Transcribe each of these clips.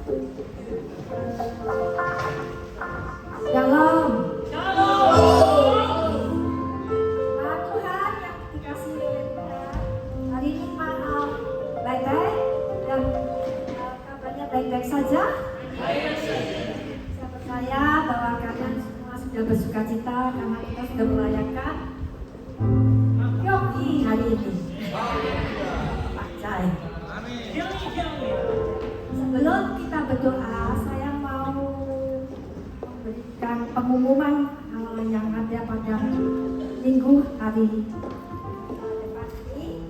Shalom. Shalom. Tuhan yang dikasihi oleh Tuhan, hari ini maaf baik-baik dan kabarnya baik-baik saja. Saya percaya bahwa kalian semua sudah bersuka cita karena kita sudah merayakan Yogi hari ini. Pak Jai. Sebelum kita berdoa, saya mau memberikan pengumuman yang ada pada minggu hari depan ini.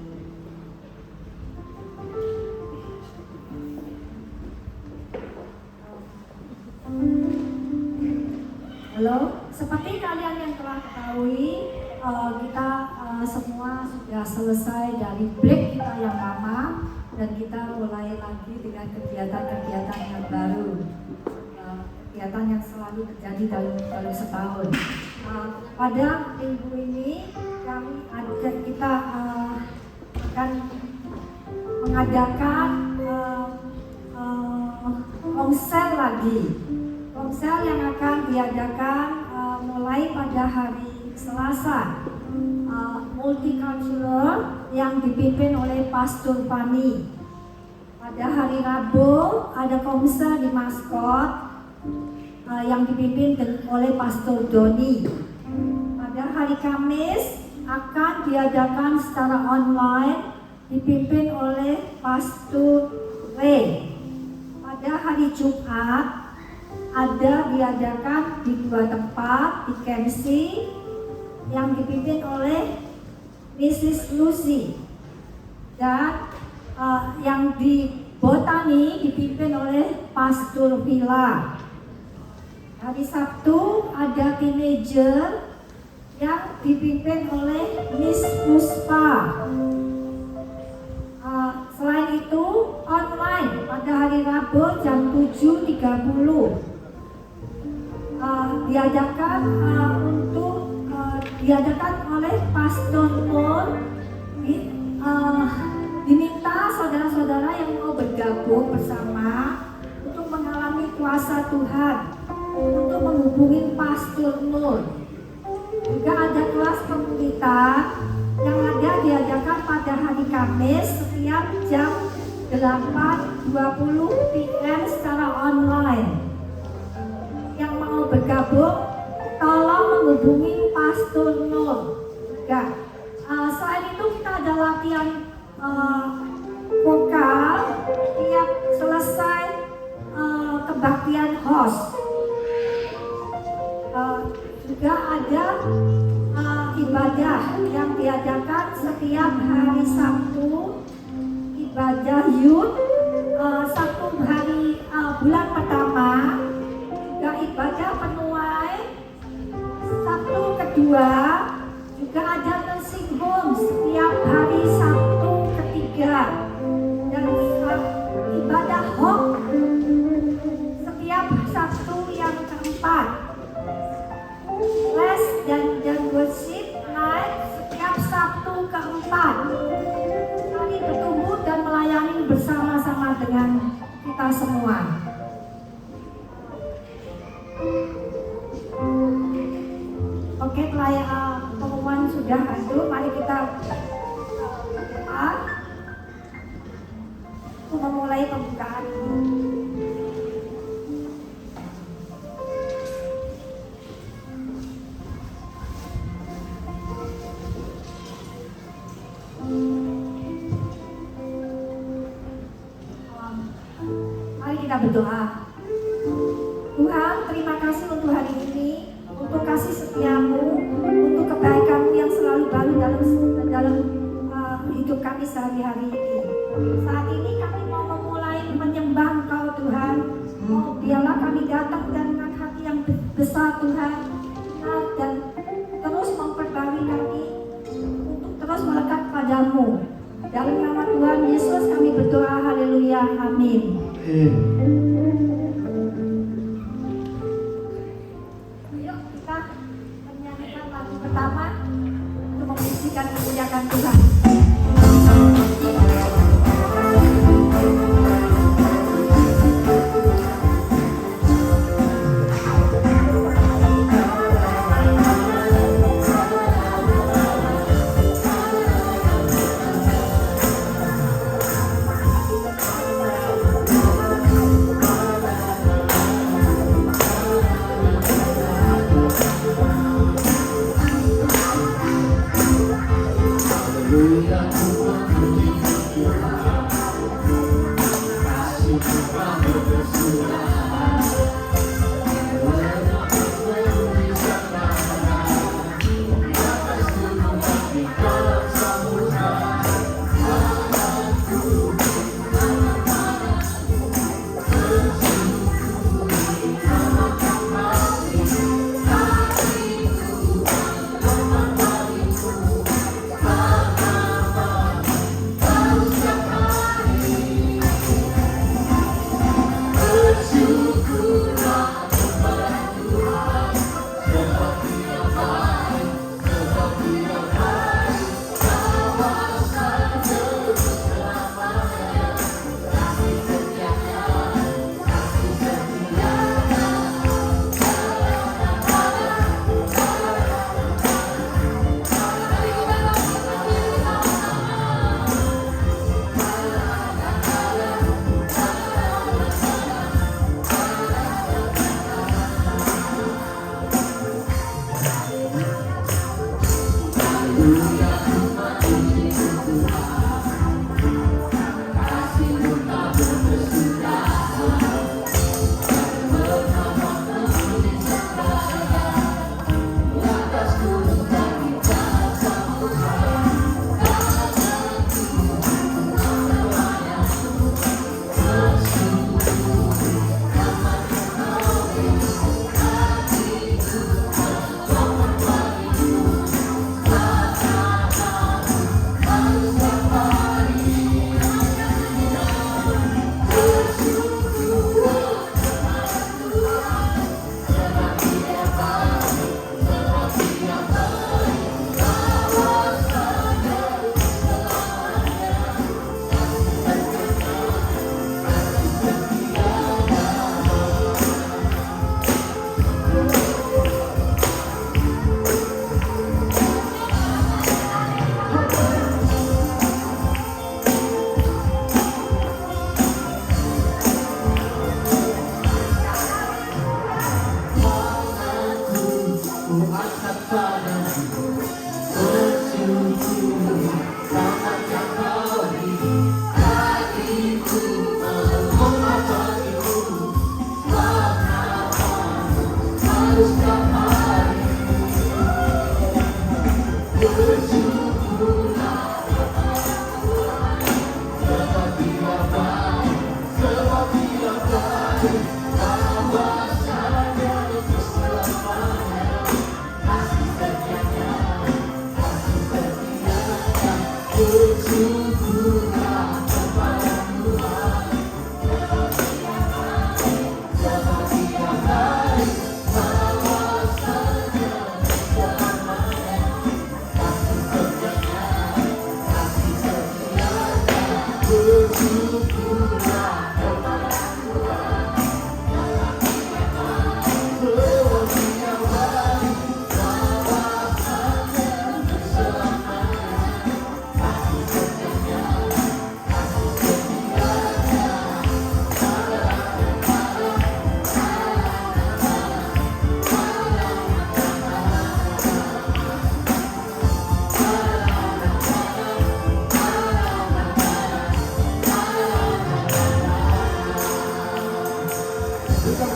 Halo, seperti kalian yang telah ketahui, kita semua sudah selesai dari break kita yang lama dan kita mulai lagi dengan kegiatan-kegiatan yang baru, kegiatan yang selalu terjadi dalam setahun. Pada minggu ini kita akan mengadakan komsel lagi. Komsel yang akan diadakan mulai pada hari Selasa, multicultural yang dipimpin oleh Pastor Fani. Pada hari Rabu ada komsel di Maskot yang dipimpin oleh Pastor Doni. Pada hari Kamis akan diadakan secara online dipimpin oleh Pastor Ray. Pada hari Jumat diadakan di dua tempat di Kemsi yang dipimpin oleh Mrs. Lucy dan yang di Botani dipimpin oleh Pastor Villa. Hari Sabtu ada teenager yang dipimpin oleh Miss Puspa. Selain itu online pada hari Rabu jam 7.30 diadakan oleh Pastor Nur. Diminta saudara-saudara yang mau bergabung bersama untuk mengalami kuasa Tuhan, untuk menghubungi Pastor Nur. Juga ada kelas komunitas yang diadakan pada hari Kamis setiap jam 8.20 PM secara online. Yang mau bergabung tolong menghubungi Pastor Nur. Selain itu kita ada latihan vokal tiap selesai kebaktian host. Juga ada ibadah yang diadakan setiap hari Sabtu, ibadah youth, Sabtu hari bulan pertama, juga ibadah penuai Sabtu kedua, juga ada nursing home setiap hari Sabtu ketiga, dan ibadah home setiap Sabtu yang keempat. Les dan worship night setiap Sabtu keempat. Kami bertumbuh dan melayani bersama-sama dengan kita semua. Oke, pengumuman sudah ada. Mari kita berdoa untuk memulai pembukaan ini. Mari kita berdoa. Tuhan, terima kasih untuk hari ini, untuk kasih setiamu, untuk kebaikanmu yang selalu baru dalam hidup kami sehari-hari ini. Saat ini kami mau memulai menyembah Engkau Tuhan. Biarlah kami datang dengan hati yang besar Tuhan, dan terus memperbarui kami untuk terus melekat padamu. Dalam nama Tuhan Yesus kami berdoa, haleluya, amin. Yuk kita menyanyikan lagu pertama untuk memujikan memuliakan Tuhan.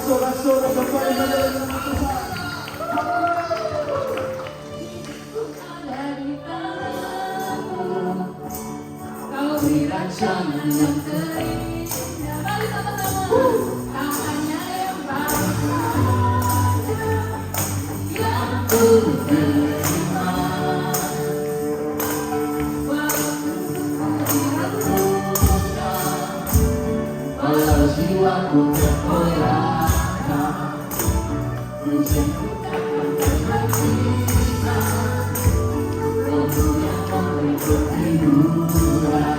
bersorak-sorai kembali dalam nama Tuhan. Kau beri rancangan yang terindah. Mari sama-sama. Tak hanya yang baik yang ku terima. Walau jiwaku terkoyak-koyak, ujianku takkan terhentikan. Waktu yang memberi kehidupan,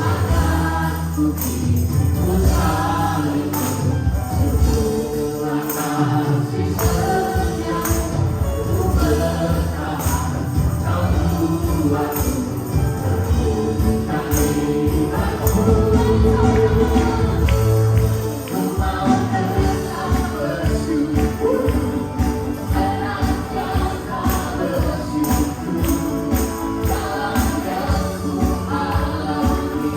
aku berusaha setelah kasih setia, ku bertahan, kau buatku terbuka hebatku. Ku mau tetap bersyukur, senantiasa bersyukur dalam yang ku alami,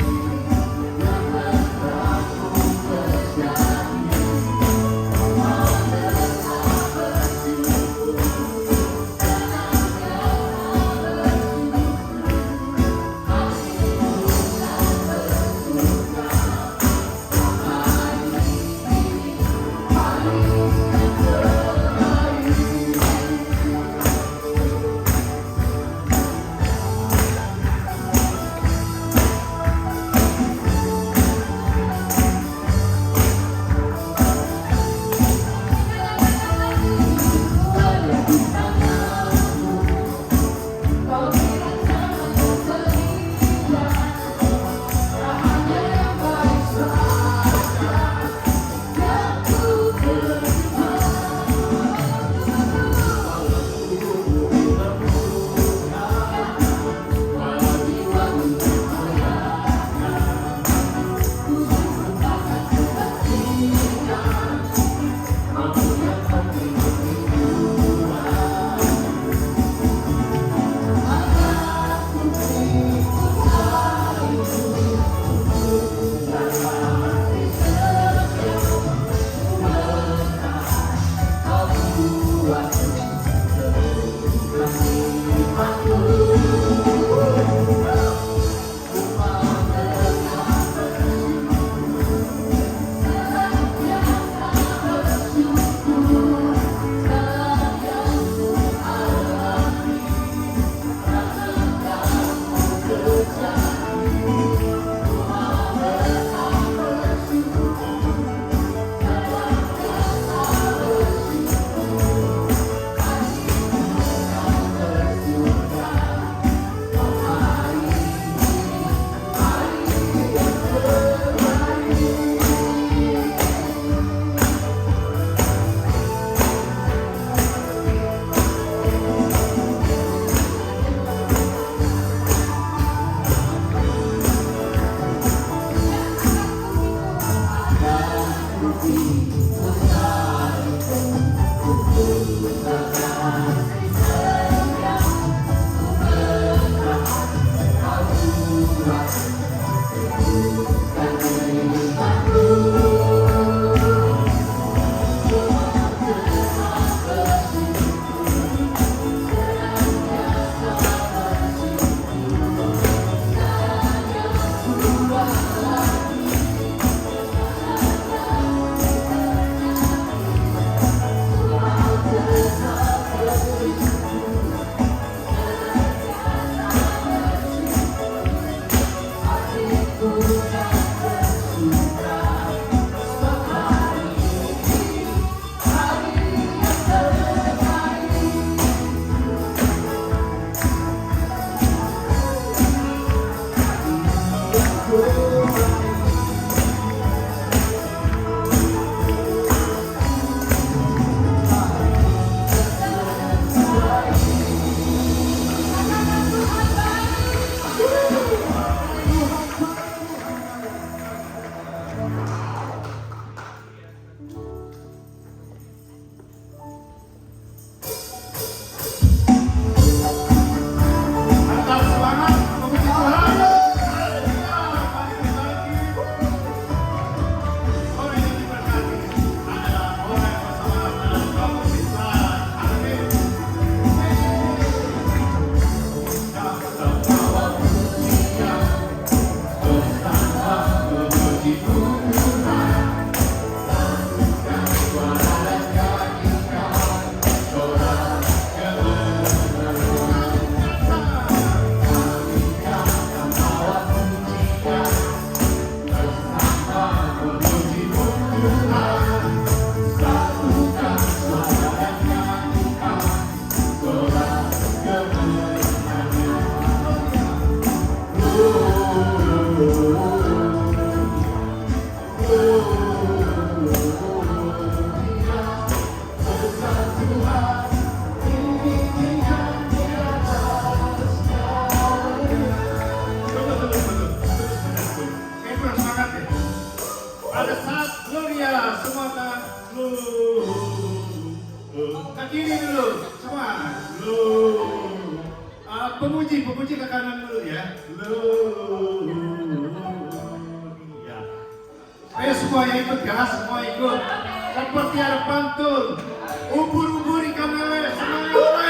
yang telah ku terjadi. Ku mau tetap bersyukur, senantiasa bersyukur, hatiku tak bersuka. Hari ini hari yang terbaik. Ada di tanganmu, kau beri rancangan yang terindah. Tak hanya yang baik saja yang ku terima. Walau jiwaku terkoyak-koyak, ujianku takkan terhentikan. Waktu yang memberi kehidupan, maka ku berusaha dan kasih setia, ku bertahan, kau buatku terbuka hebatku. Ku mau tetap bersyukur, senantiasa bersyukur dalam yang ku alami, yang telah ku terjadi. Ku mau tetap bersyukur, senantiasa bersyukur, hatiku tak bersuka. Oh, hari ini hari yang terbaik. Hatiku tak Ada saat Gloria semua kan ke kiri dulu semua pemuji ke kanan dulu ya ya. Ayo semua yang ikut ya, semua ikut seperti ada pantun ubur-uburi kamele semangat.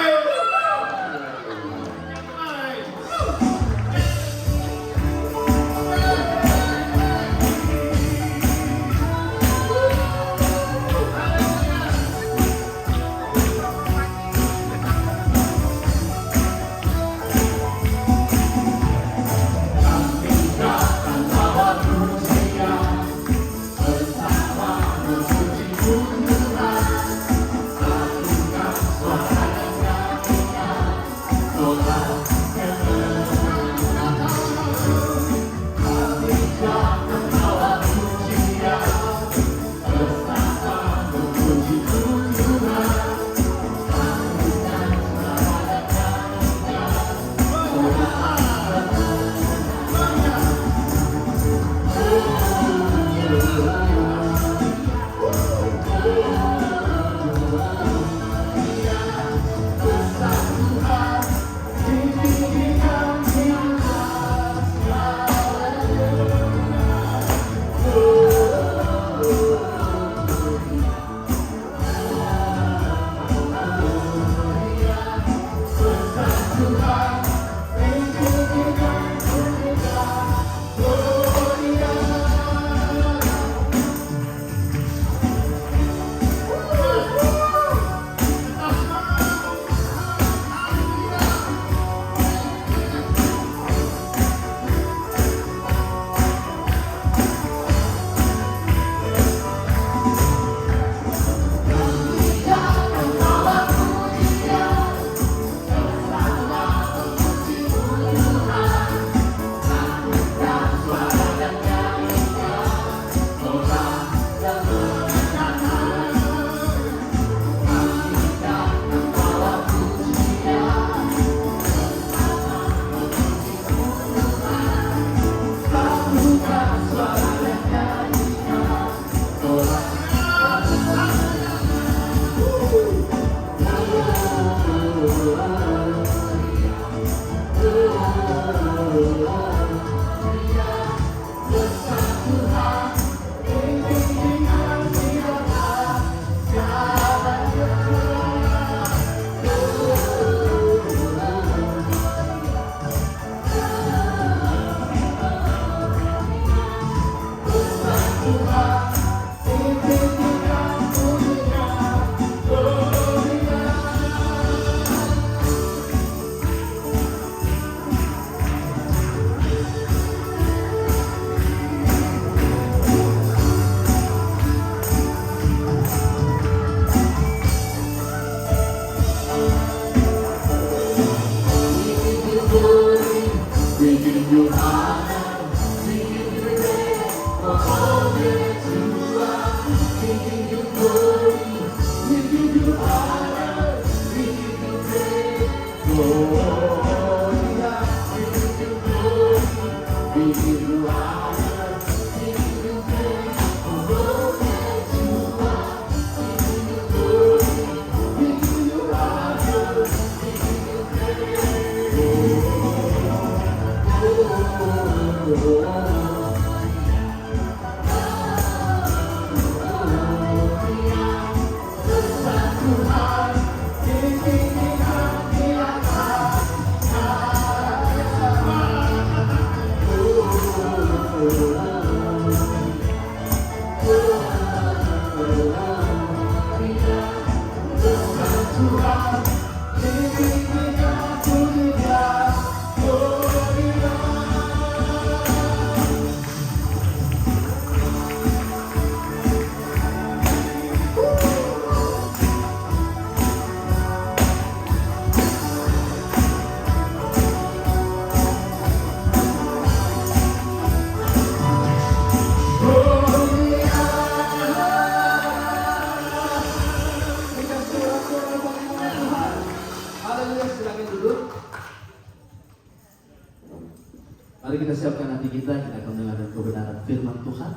Mari kita siapkan hati kita akan mendengarkan kebenaran firman Tuhan.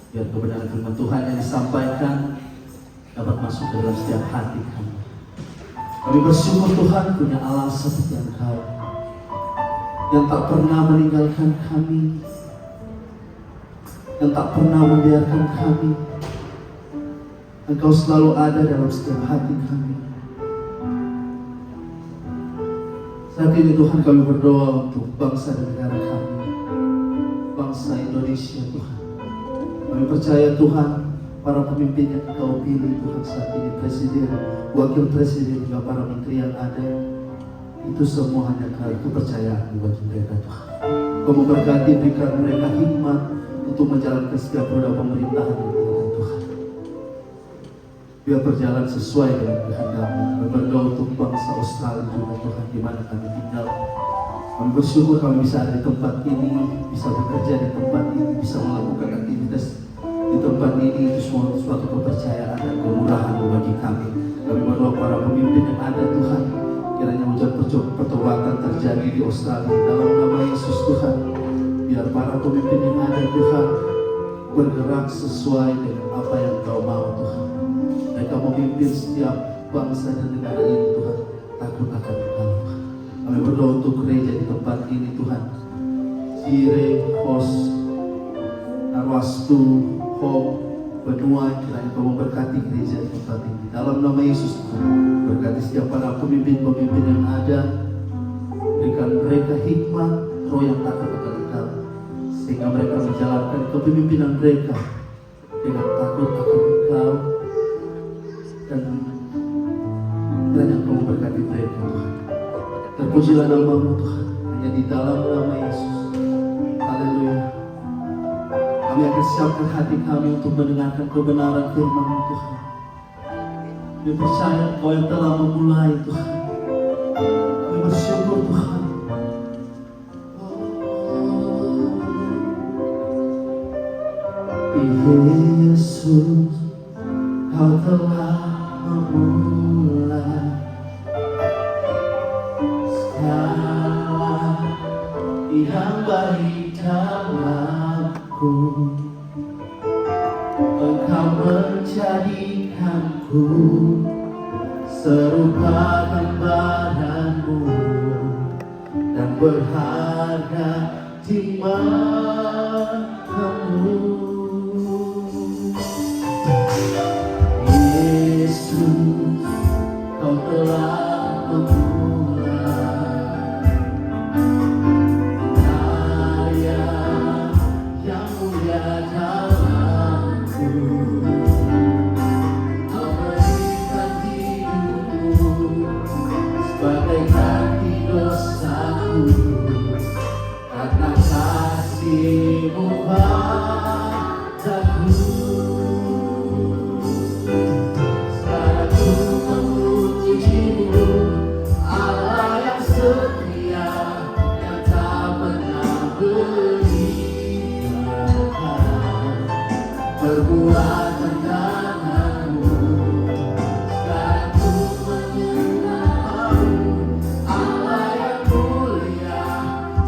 Biar kebenaran firman Tuhan yang disampaikan dapat masuk ke dalam setiap hati kami. Kami bersyukur Tuhan punya Allah seperti Engkau yang tak pernah meninggalkan kami, yang tak pernah membiarkan kami. Engkau selalu ada dalam setiap hati kami. Saat ini Tuhan kami berdoa untuk bangsa dan negara kami, bangsa Indonesia Tuhan. Kami percaya Tuhan, para pemimpin yang Engkau pilih Tuhan saat ini, presiden, wakil presiden, juga para menteri yang ada, itu semua hanya karena kepercayaan bagi mereka Tuhan. Kau memberkati, berikan mereka hikmat untuk menjalankan setiap roda pemerintahan ini Tuhan. Biar berjalan sesuai dengan kehendak-Mu. Kami berdoa untuk bangsa Australia juga Tuhan, di mana kami tinggal. Kami bersyukur kami bisa ada di tempat ini, bisa bekerja di tempat ini, bisa melakukan aktivitas di tempat ini. Itu semua suatu kepercayaan dan kemurahan bagi kami. Kami berdoa para pemimpin yang ada Tuhan, kiranya hujan pertobatan terjadi di Australia dalam nama Yesus Tuhan. Biar para pemimpin yang ada Tuhan bergerak sesuai dengan apa yang Kau mau Tuhan. Mereka memimpin setiap bangsa dan negara ini Tuhan, takut akan Engkau. Kami berdoa untuk gereja di tempat ini Tuhan, Sire, Hos, Narwastu, Hope, Benua, kiranya Kau memberkati gereja di tempat ini. Dalam nama Yesus Tuhan, berkati setiap para pemimpin-pemimpin yang ada, berikan mereka hikmat, roh yang takut akan Engkau, sehingga mereka menjalankan kepemimpinan mereka dengan takut akan Engkau, dan kiranya Kau memberkati mereka Tuhan. Terpujilah nama-Mu Tuhan, hanya di dalam nama Yesus. Haleluya. Kami akan siapkan hati kami untuk mendengarkan kebenaran firman-Mu Tuhan. Kami percaya Kau yang telah memulai Tuhan. Kami bersyukur Tuhan. Yesus, Kau telah memulai segala yang baik dalamku. Engkau menjadikanku serupa gambaran-Mu dan berharga di mata-Mu. Yesus, Kau telah memulai karya yang mulia dalamku. Kau berikan hidupmu sebagai ganti dosaku, karena kasih-Mu padaku. Sekarang ku memuji-Mu, Allah yang setia, yang tak pernah berikan perbuatan tangan-Mu. Sekarang ku menyembah-Mu, Allah yang mulia,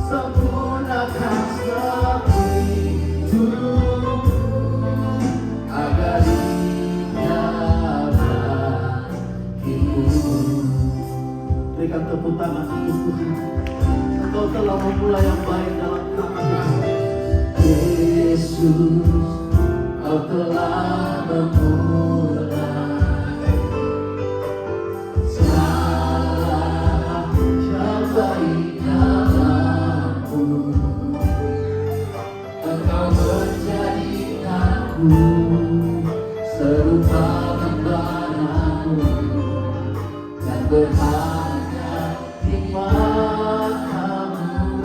sempurnakan setiap hidupku agar indah bagimu. Berikan tepuk tangan untuk Tuhan. Engkau telah memulai yang baik dalam kami. Yesus, Kau telah memulai segala yang baik dalamku. Engkau menjadikanku serupa gambaran-Mu dan berharga di mata-Mu.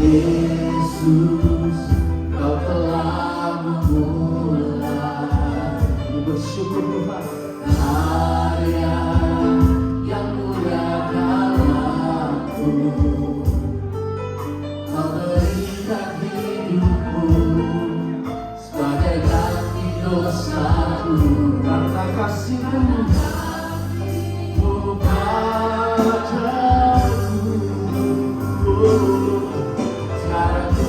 Yesus, Kau telah memulai. Kami bersyukur Tuhan, karya yang mulia dalamku. Kau berikan hidupmu sebagai ganti dosaku, karena kasih-Mu padaku. Sekarang ku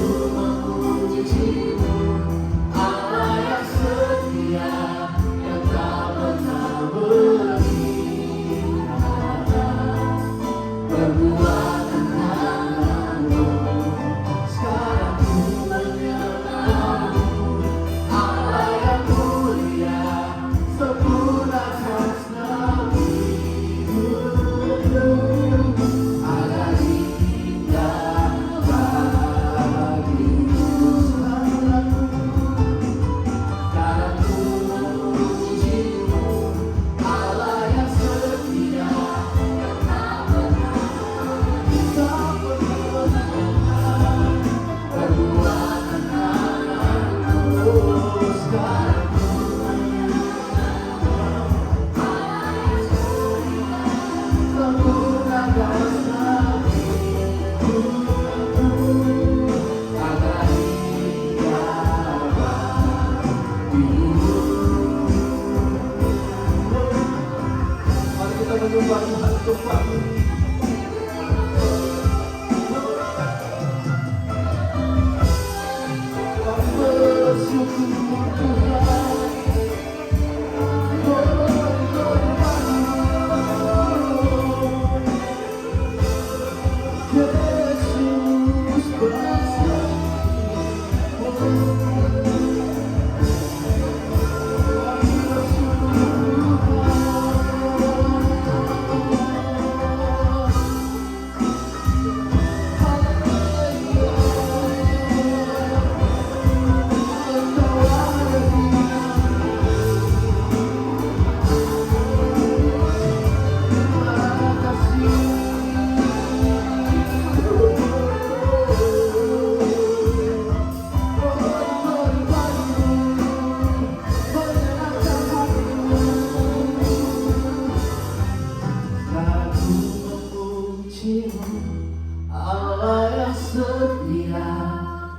setia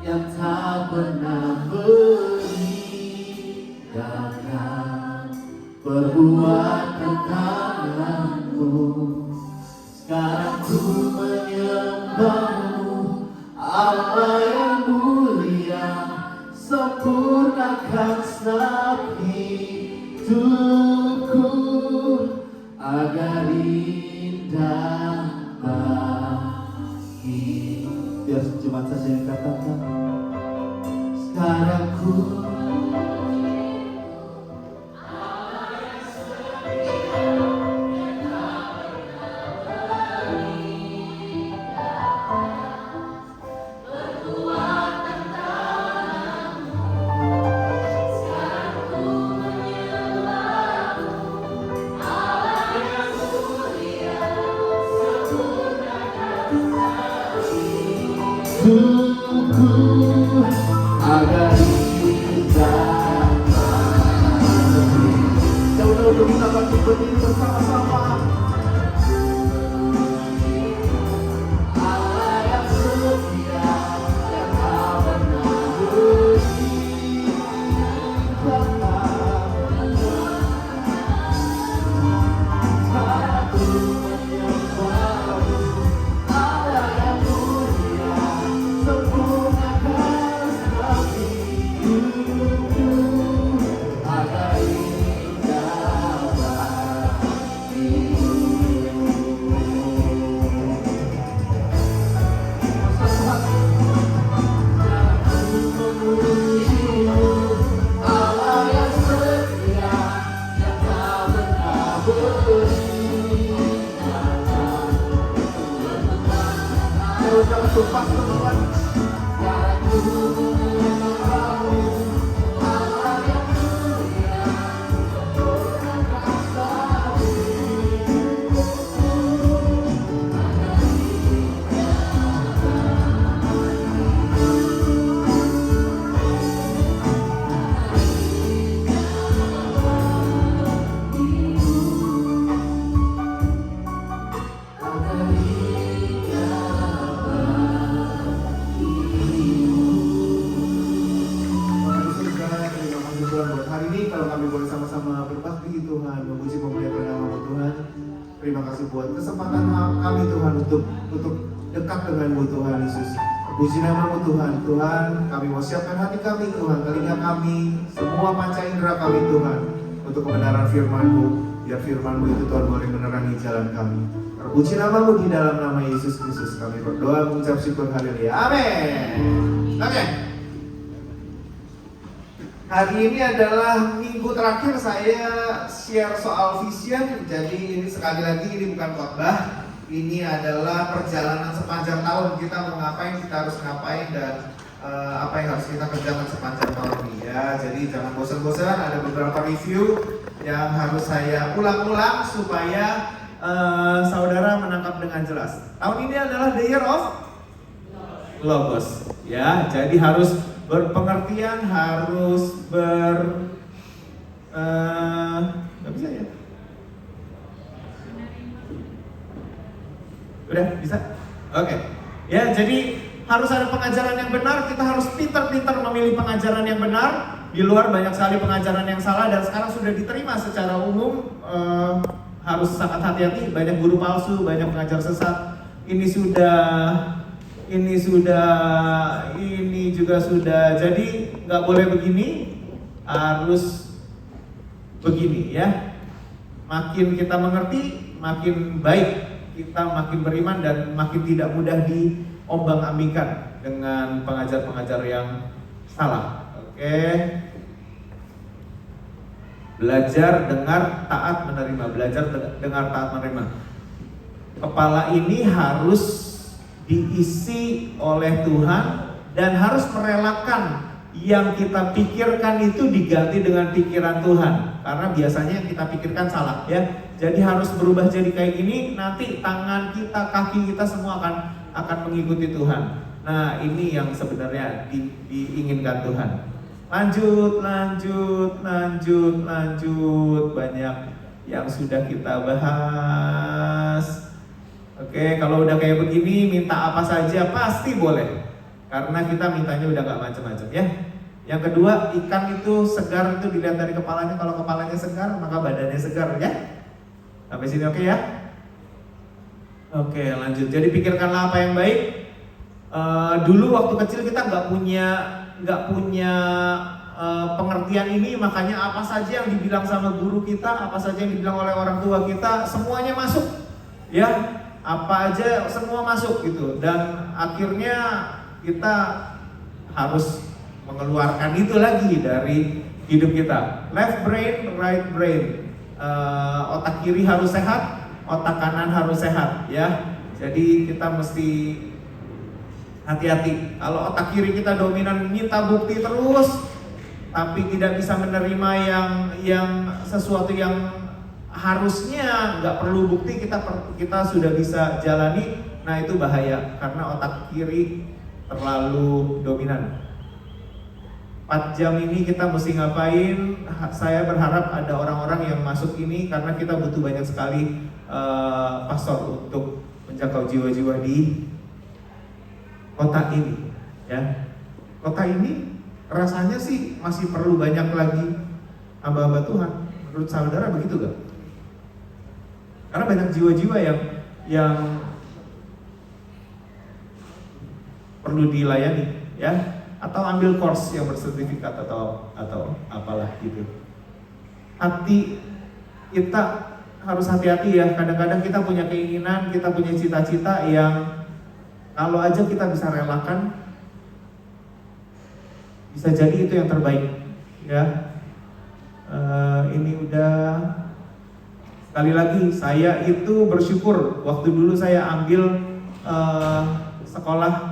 yang tak pernah meninggalkan perbuatan tanganmu. Sekarang ku menyembahmu, Allah yang mulia, sempurnakan setiap hidupku agar indah bagi. Biar cuma saja yang katakan, sekarang ku agar indah bagi. Jauh-jauh kita berdiri bersama-sama. Allah yang setia, yang tak pernah meninggalkan. Aku menyembahmu, Allah yang mulia, sempurnakan setiap hidupku agar indah bagimu. Satu hati, aku memujimu, Allah yang setia, yang tak pernah meninggalkan. Jauh-jauh sumpah Tuhan, aku menyembahmu, Allah yang mulia, sempurnakan setiap hidupku agar Terima kasih Tuhan buat hari ini. Kalau kami boleh sama-sama berbakti Tuhan, memuji memuliakan nama Tuhan. Terima kasih buat kesempatan kami Tuhan untuk dekat dengan-Mu Tuhan Yesus. Puji nama-Mu Tuhan. Tuhan, kami mau siapkan hati kami Tuhan, telinga kami, semua panca indera kami Tuhan, untuk kebenaran firman-Mu. Biar firman-Mu itu Tuhan boleh menerangi jalan kami. Terpuji nama-Mu di dalam nama Yesus Kristus. Kami berdoa mengucap syukur, haleluya. Amin. Oke. Hari ini adalah minggu terakhir saya share soal vision. Jadi ini sekali lagi ini bukan khotbah. Ini adalah perjalanan sepanjang tahun. Kita mau ngapain, kita harus ngapain, dan apa yang harus kita kerjakan sepanjang tahun ini ya. Jadi jangan bosan-bosan, ada beberapa review yang harus saya ulang-ulang supaya saudara menangkap dengan jelas. Tahun ini adalah the year of Logos ya. Jadi harus berpengertian, harus nggak bisa ya? Udah bisa? Oke. Ya, jadi harus ada pengajaran yang benar. Kita harus pintar-pintar memilih pengajaran yang benar. Di luar banyak sekali pengajaran yang salah dan sekarang sudah diterima secara umum. Harus sangat hati-hati. Banyak guru palsu, banyak pengajar sesat. Ini juga sudah. Jadi nggak boleh begini, harus begini ya. Makin kita mengerti, makin baik kita, makin beriman dan makin tidak mudah diombang-ambingkan dengan pengajar-pengajar yang salah. Oke. Belajar, dengar, taat, menerima. Belajar, dengar, taat, menerima. Kepala ini harus diisi oleh Tuhan dan harus merelakan yang kita pikirkan itu diganti dengan pikiran Tuhan, karena biasanya yang kita pikirkan salah ya. Jadi harus berubah jadi kayak gini, nanti tangan kita, kaki kita semua akan mengikuti Tuhan. Nah, ini yang sebenarnya diinginkan Tuhan. Lanjut. Banyak yang sudah kita bahas. Oke, kalau udah kayak begini minta apa saja pasti boleh. Karena kita mintanya udah gak macam-macam ya. Yang kedua, ikan itu segar itu dilihat dari kepalanya. Kalau kepalanya segar, maka badannya segar ya. Sampai sini oke ya? Oke, lanjut. Jadi pikirkanlah apa yang baik. Dulu waktu kecil kita nggak punya pengertian ini, makanya apa saja yang dibilang sama guru kita, apa saja yang dibilang oleh orang tua kita, semuanya masuk, ya, apa aja semua masuk gitu. Dan akhirnya kita harus mengeluarkan itu lagi dari hidup kita. Left brain, right brain. Otak kiri harus sehat, otak kanan harus sehat, ya. Jadi kita mesti hati-hati. Kalau otak kiri kita dominan minta bukti terus, tapi tidak bisa menerima yang sesuatu yang harusnya nggak perlu bukti, kita sudah bisa jalani. Nah itu bahaya karena otak kiri terlalu dominan. 4 jam ini kita mesti ngapain? Saya berharap ada orang-orang yang masuk ini karena kita butuh banyak sekali pastor untuk menjangkau jiwa-jiwa di kota ini, ya. Kota ini rasanya sih masih perlu banyak lagi hamba-hamba Tuhan. Menurut saudara begitu gak? Karena banyak jiwa-jiwa yang perlu dilayani, ya. Atau ambil course yang bersertifikat atau apalah gitu. Hati kita harus hati-hati ya. Kadang-kadang kita punya keinginan, kita punya cita-cita yang kalau aja kita bisa relakan, bisa jadi itu yang terbaik, ya. Ini udah sekali lagi saya itu bersyukur waktu dulu saya ambil sekolah.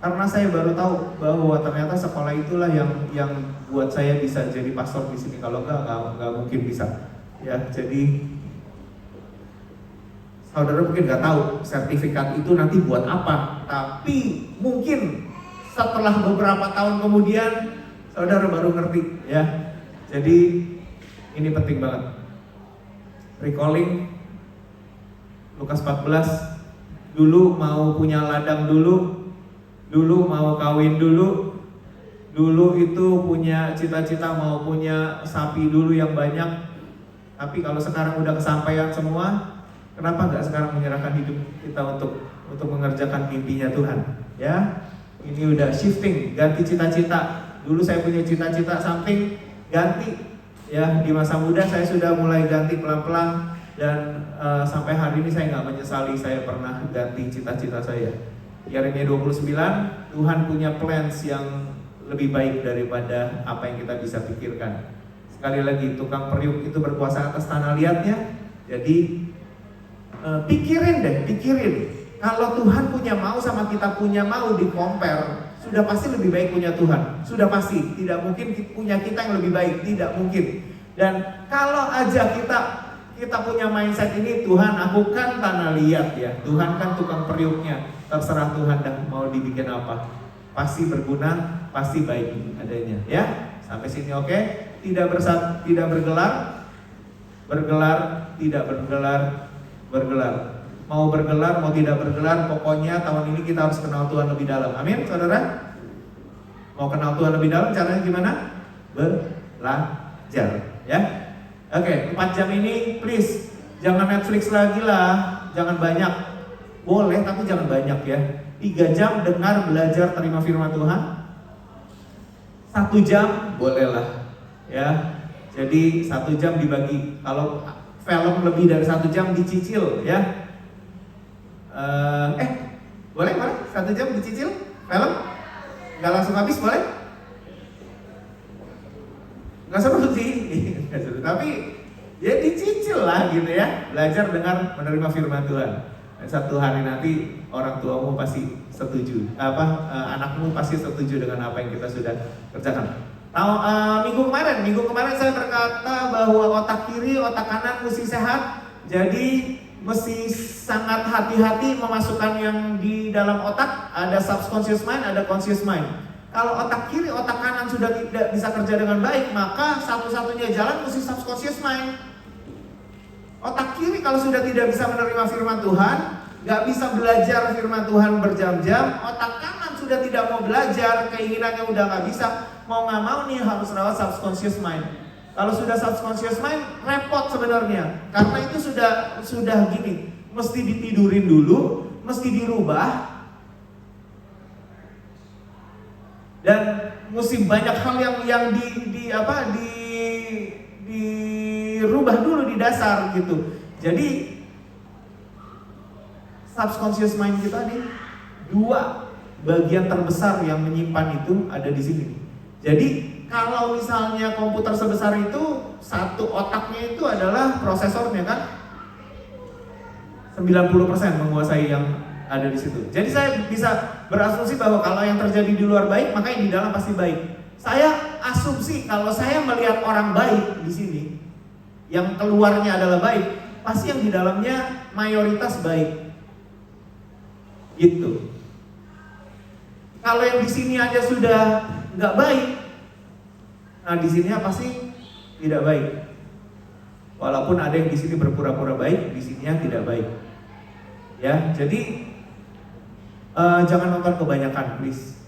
Karena saya baru tahu bahwa ternyata sekolah itulah yang buat saya bisa jadi pastor di sini. Kalau nggak mungkin bisa. Ya, jadi saudara mungkin nggak tahu sertifikat itu nanti buat apa. Tapi mungkin setelah beberapa tahun kemudian saudara baru ngerti. Ya, jadi ini penting banget. Recalling Lukas 14. Dulu mau punya ladang dulu mau kawin dulu itu punya cita-cita mau punya sapi dulu yang banyak. Tapi kalau sekarang udah kesampaian semua, kenapa nggak sekarang menyerahkan hidup kita untuk mengerjakan mimpinya Tuhan? Ya, ini udah shifting, ganti cita-cita. Dulu saya punya cita-cita samping, ganti. Ya, di masa muda saya sudah mulai ganti pelan-pelan dan sampai hari ini saya nggak menyesali saya pernah ganti cita-cita saya. Yeremia 29, Tuhan punya plans yang lebih baik daripada apa yang kita bisa pikirkan. Sekali lagi, tukang periuk itu berkuasa atas tanah liatnya. Jadi pikirin. Kalau Tuhan punya mau sama kita punya mau di compare, sudah pasti lebih baik punya Tuhan. Sudah pasti, tidak mungkin punya kita yang lebih baik, tidak mungkin. Dan kalau aja kita punya mindset ini, Tuhan aku kan tanah liat ya, Tuhan kan tukang periuknya. Terserah Tuhan dah mau dibikin apa, pasti berguna, pasti baik adanya, ya. Sampai sini oke? Tidak bergelar, tidak bergelar. Mau bergelar, mau tidak bergelar, pokoknya tahun ini kita harus kenal Tuhan lebih dalam. Amin, saudara? Mau kenal Tuhan lebih dalam, caranya gimana? Belajar, ya. Oke, 4 jam ini please jangan Netflix lagi lah, jangan banyak. Boleh tapi jangan banyak ya. 3 jam dengar, belajar, terima firman Tuhan. 1 jam bolehlah ya. Jadi 1 jam dibagi. Kalau film lebih dari 1 jam dicicil ya. Boleh 1 jam dicicil film? Gak langsung habis boleh? Gak seru sih. Tapi ya dicicil lah gitu ya. Belajar dengar, menerima firman Tuhan. Satu hari nanti orang tuamu pasti setuju, anakmu pasti setuju dengan apa yang kita sudah kerjakan. Minggu kemarin saya berkata bahwa otak kiri, otak kanan mesti sehat. Jadi mesti sangat hati-hati memasukkan yang di dalam otak. Ada subconscious mind, ada conscious mind. Kalau otak kiri, otak kanan sudah tidak bisa kerja dengan baik, maka satu-satunya jalan mesti subconscious mind. Otak kiri kalau sudah tidak bisa menerima firman Tuhan, nggak bisa belajar firman Tuhan berjam-jam, otak kanan sudah tidak mau belajar, keinginannya udah nggak bisa, mau nggak mau nih harus rawat subconscious mind. Kalau sudah subconscious mind, repot sebenarnya, karena itu sudah gini, mesti ditidurin dulu, mesti dirubah, dan mesti banyak hal yang dirubah dulu di dasar gitu. Jadi subconscious mind kita nih, dua bagian terbesar yang menyimpan itu ada di sini. Jadi kalau misalnya komputer sebesar itu, satu otaknya itu adalah prosesornya kan 90% menguasai yang ada di situ. Jadi saya bisa berasumsi bahwa kalau yang terjadi di luar baik, maka yang di dalam pasti baik. Saya asumsi kalau saya melihat orang baik di sini, yang keluarnya adalah baik, pasti yang di dalamnya mayoritas baik. Gitu. Kalau yang di sini aja sudah nggak baik, nah di sini pasti tidak baik. Walaupun ada yang di sini berpura-pura baik, di sininya tidak baik. Ya, jadi jangan nonton kebanyakan, please.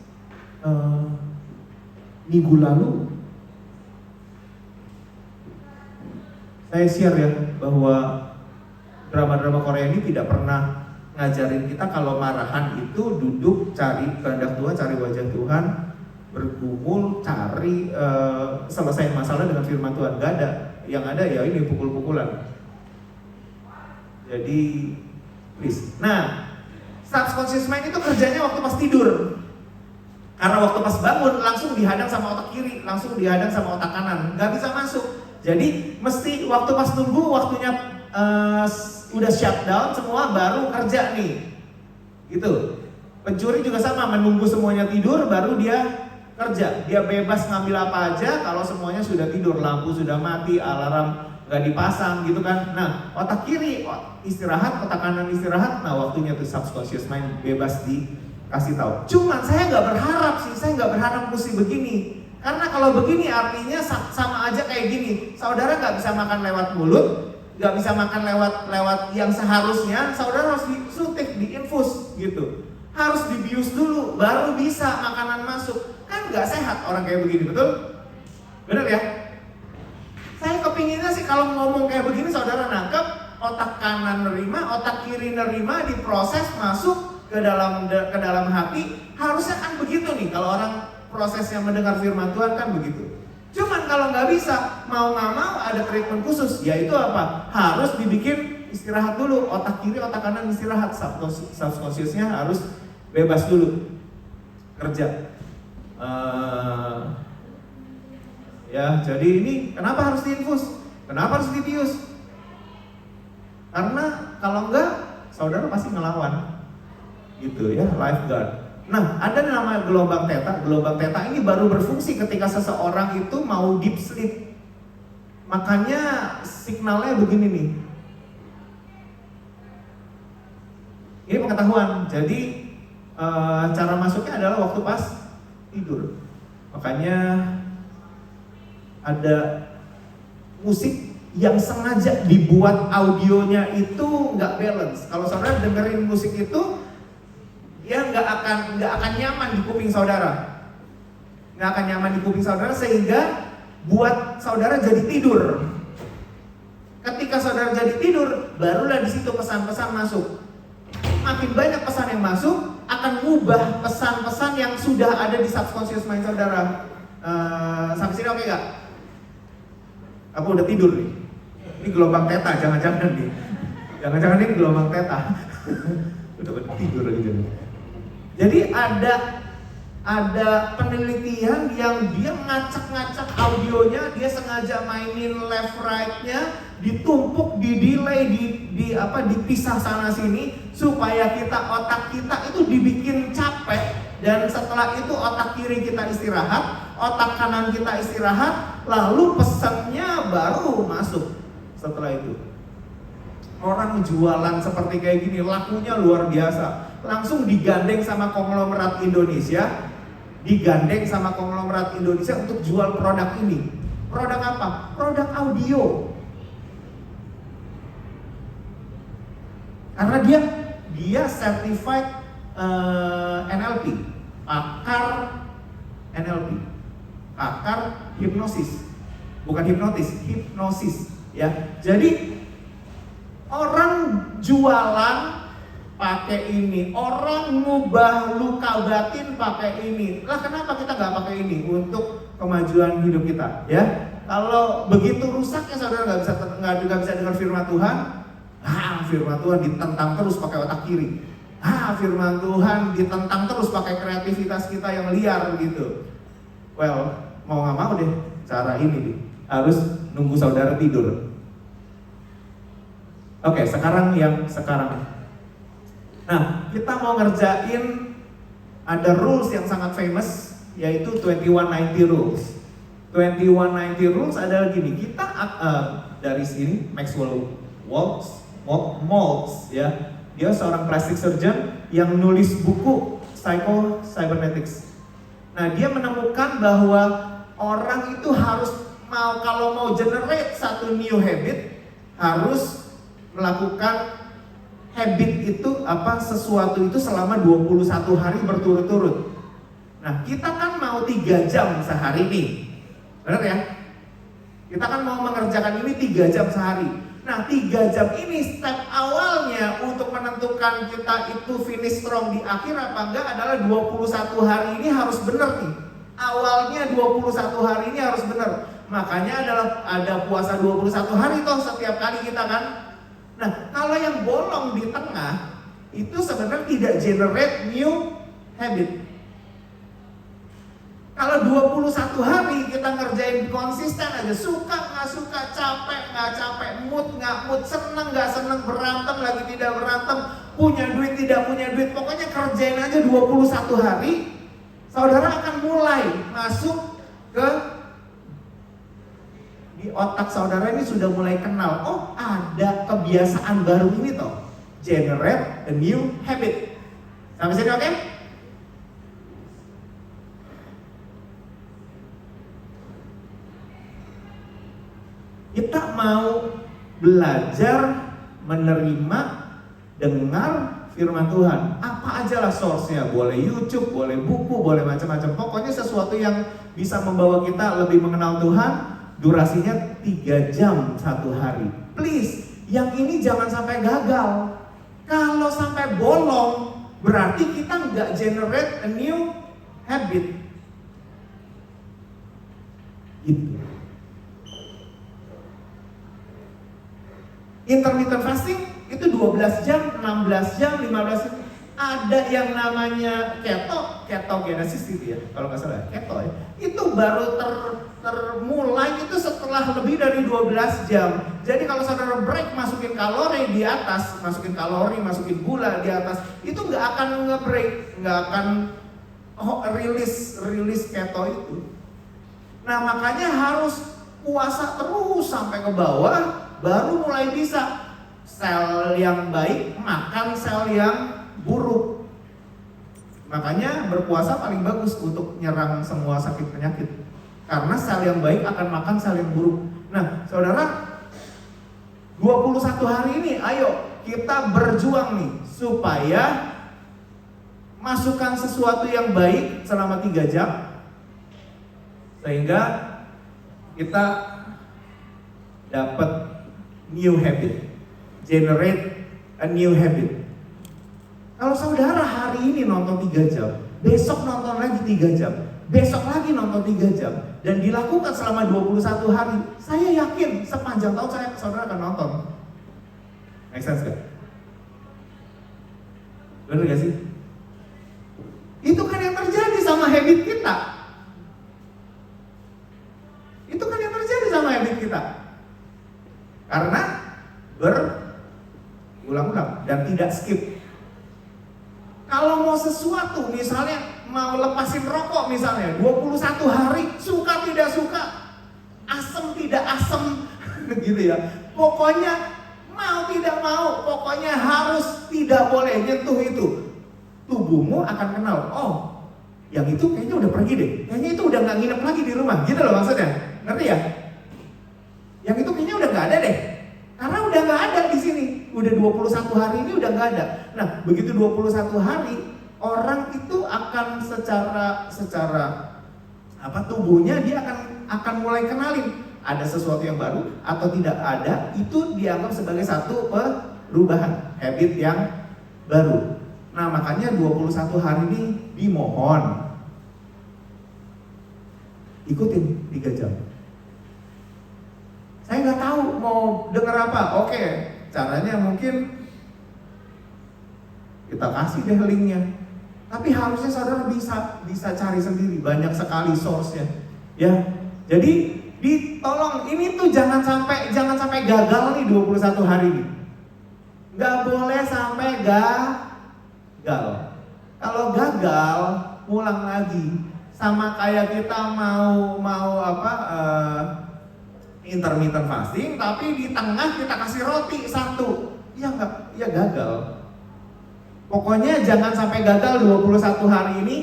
Minggu lalu saya share ya bahwa drama-drama Korea ini tidak pernah ngajarin kita kalau marahan itu duduk cari kehendak Tuhan, cari wajah Tuhan, bergumul, cari selesai masalah dengan firman Tuhan. Gak ada. Yang ada ya ini pukul-pukulan. Jadi please. Nah, subconscious mind itu kerjanya waktu pas tidur. Karena waktu pas bangun langsung dihadang sama otak kiri, langsung dihadang sama otak kanan, nggak bisa masuk. Jadi mesti waktu pas nunggu waktunya udah shutdown semua baru kerja nih, gitu. Pencuri juga sama, menunggu semuanya tidur baru dia kerja. Dia bebas ngambil apa aja kalau semuanya sudah tidur, lampu sudah mati, alarm nggak dipasang, gitu kan. Nah, otak kiri istirahat, otak kanan istirahat. Nah, waktunya tuh subconscious mind bebas dikasih tahu. Cuman saya nggak berharap sih, saya nggak berharap mesti begini. Karena kalau begini artinya sama aja kayak gini. Saudara nggak bisa makan lewat mulut, nggak bisa makan lewat yang seharusnya. Saudara harus disuntik, diinfus gitu. Harus dibius dulu, baru bisa makanan masuk. Kan nggak sehat orang kayak begini, betul? Bener ya? Saya kepinginnya sih kalau ngomong kayak begini saudara nangkep, otak kanan nerima, otak kiri nerima, diproses masuk ke dalam hati. Harusnya kan begitu nih kalau orang prosesnya mendengar firman Tuhan kan begitu. Cuman kalau nggak bisa, mau nggak mau ada treatment khusus, yaitu apa? Harus dibikin istirahat dulu, otak kiri, otak kanan istirahat, subconsciousnya harus bebas dulu kerja. Ya, jadi ini kenapa harus diinfus? Kenapa harus dibius? Karena kalau enggak, saudara pasti ngelawan, gitu ya, lifeguard. Nah, ada nama gelombang theta. Gelombang theta ini baru berfungsi ketika seseorang itu mau deep sleep. Makanya signalnya begini nih. Ini pengetahuan. Jadi cara masuknya adalah waktu pas tidur. Makanya ada musik yang sengaja dibuat audionya itu nggak balance. Kalau saudara dengerin musik itu, ya nggak akan nyaman di kuping saudara, nggak akan nyaman di kuping saudara sehingga buat saudara jadi tidur. Ketika saudara jadi tidur, barulah di situ pesan-pesan masuk. Makin banyak pesan yang masuk, akan mengubah pesan-pesan yang sudah ada di subconscious mind saudara. Sampai sini oke nggak? Aku udah tidur nih. Ini gelombang theta, jangan-jangan nih. Jangan-jangan ini gelombang theta. Udah tidur lagi jadi. Jadi ada penelitian yang dia ngacak-ngacak audionya, dia sengaja mainin left right-nya, ditumpuk, di-delay, dipisah sana sini supaya otak kita itu dibikin capek, dan setelah itu otak kiri kita istirahat, otak kanan kita istirahat, lalu pesannya baru masuk setelah itu. Orang jualan seperti kayak gini lakunya luar biasa. Langsung digandeng sama konglomerat Indonesia, untuk jual produk ini. Produk apa? Produk audio. Karena dia certified NLP, pakar NLP, pakar hipnosis, bukan hipnosis ya. Jadi orang jualan pakai ini, orang ngubah luka batin pakai ini. Lah kenapa kita nggak pakai ini untuk kemajuan hidup kita ya? Kalau begitu rusaknya saudara nggak bisa dengar firman Tuhan. Firman Tuhan ditentang terus pakai otak kiri. Firman Tuhan ditentang terus pakai kreativitas kita yang liar gitu. Well, mau nggak mau deh cara ini nih. Harus nunggu saudara tidur. Oke, sekarang. Nah, kita mau ngerjain ada rules yang sangat famous, yaitu 2190 rules. 2190 rules adalah gini, kita dari sini Maxwell Maltz ya, dia seorang plastic surgeon yang nulis buku Psycho-Cybernetics. Nah, dia menemukan bahwa orang itu harus kalau mau generate satu new habit, harus melakukan habit itu sesuatu itu selama 21 hari berturut-turut. Nah, kita kan mau 3 jam sehari nih. Benar ya? Kita kan mau mengerjakan ini 3 jam sehari. Nah, 3 jam ini step awalnya untuk menentukan kita itu finish strong di akhir apa enggak adalah 21 hari ini harus benar nih. Awalnya 21 hari ini harus benar. Makanya ada puasa 21 hari toh setiap kali kita kan. Nah, kalau yang bolong di tengah itu sebenarnya tidak generate new habit. Kalau 21 hari kita ngerjain konsisten aja, suka nggak suka, capek nggak capek, mood nggak mood, seneng nggak seneng, berantem lagi tidak berantem, punya duit tidak punya duit, pokoknya kerjain aja 21 hari, saudara akan mulai masuk ke di otak saudara ini sudah mulai kenal, oh ada kebiasaan baru ini toh, generate a new habit. Sampai sini oke? Kita mau belajar menerima, dengar firman Tuhan. Apa aja lah source-nya, boleh YouTube, boleh buku, boleh macam-macam. Pokoknya sesuatu yang bisa membawa kita lebih mengenal Tuhan. Durasinya 3 jam 1 hari. Please, yang ini jangan sampai gagal. Kalau sampai bolong, berarti kita nggak generate a new habit. Gitu. Intermittent fasting itu 12 jam, 16 jam, 15 jam. Ada yang namanya ketogenesis gitu ya, kalau nggak salah keto ya. Itu baru termulai itu setelah lebih dari 12 jam. Jadi kalau saudara break masukin kalori di atas, masukin gula di atas, itu nggak akan nge-break, nggak akan rilis keto itu. Nah, makanya harus puasa terus sampai ke bawah, baru mulai bisa sel yang baik makan sel yang buruk. Makanya berpuasa paling bagus untuk nyerang semua sakit penyakit, karena sel yang baik akan makan sel yang buruk. Nah, saudara, 21 hari ini ayo kita berjuang nih supaya masukkan sesuatu yang baik selama 3 jam, sehingga kita dapat new habit, generate a new habit. Kalau saudara hari ini nonton 3 jam, besok nonton lagi 3 jam, besok lagi nonton 3 jam, dan dilakukan selama 21 hari, saya yakin sepanjang tahun saudara akan nonton. Make sense gak? Bener gak sih? Itu kan yang terjadi sama habit kita. Itu kan yang terjadi sama habit kita. Karena berulang-ulang dan tidak skip. Kalau mau sesuatu, misalnya mau lepasin rokok misalnya 21 hari, suka tidak suka, asem tidak asem gitu ya. Pokoknya mau tidak mau, pokoknya harus tidak boleh nyentuh itu. Tubuhmu akan kenal, oh yang itu kayaknya udah pergi deh, kayaknya itu udah gak nginep lagi di rumah, gitu loh maksudnya. Ngerti ya? Yang itu kayaknya udah gak ada deh, karena udah gak ada di sini. Udah 21 hari ini udah gak ada. Nah, begitu 21 hari, orang itu akan secara tubuhnya dia akan mulai kenalin ada sesuatu yang baru atau tidak ada, itu dianggap sebagai satu perubahan, habit yang baru. Nah, makanya 21 hari ini dimohon ikutin 3 jam. Saya nggak tahu mau dengar apa. Oke, caranya mungkin kita kasih deh linknya. Tapi harusnya saudara bisa cari sendiri, banyak sekali source-nya. Ya, jadi ditolong ini tuh jangan sampai gagal nih 21 hari ini. Nggak boleh sampai gagal. Kalau gagal, ulang lagi. Sama kayak kita mau intermittent fasting, tapi di tengah kita kasih roti 1, ya gagal. Pokoknya jangan sampai gagal 21 hari ini,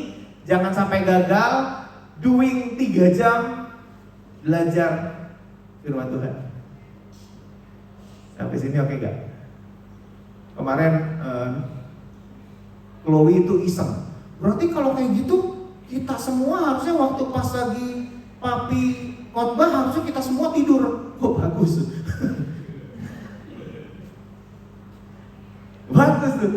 jangan sampai gagal doing 3 jam belajar firman Tuhan. Sampai sini oke gak? Kemarin Chloe itu iseng. Berarti kalau kayak gitu kita semua harusnya waktu pas lagi papi khotbah harusnya kita semua tidur. Oh bagus. Bagus tuh.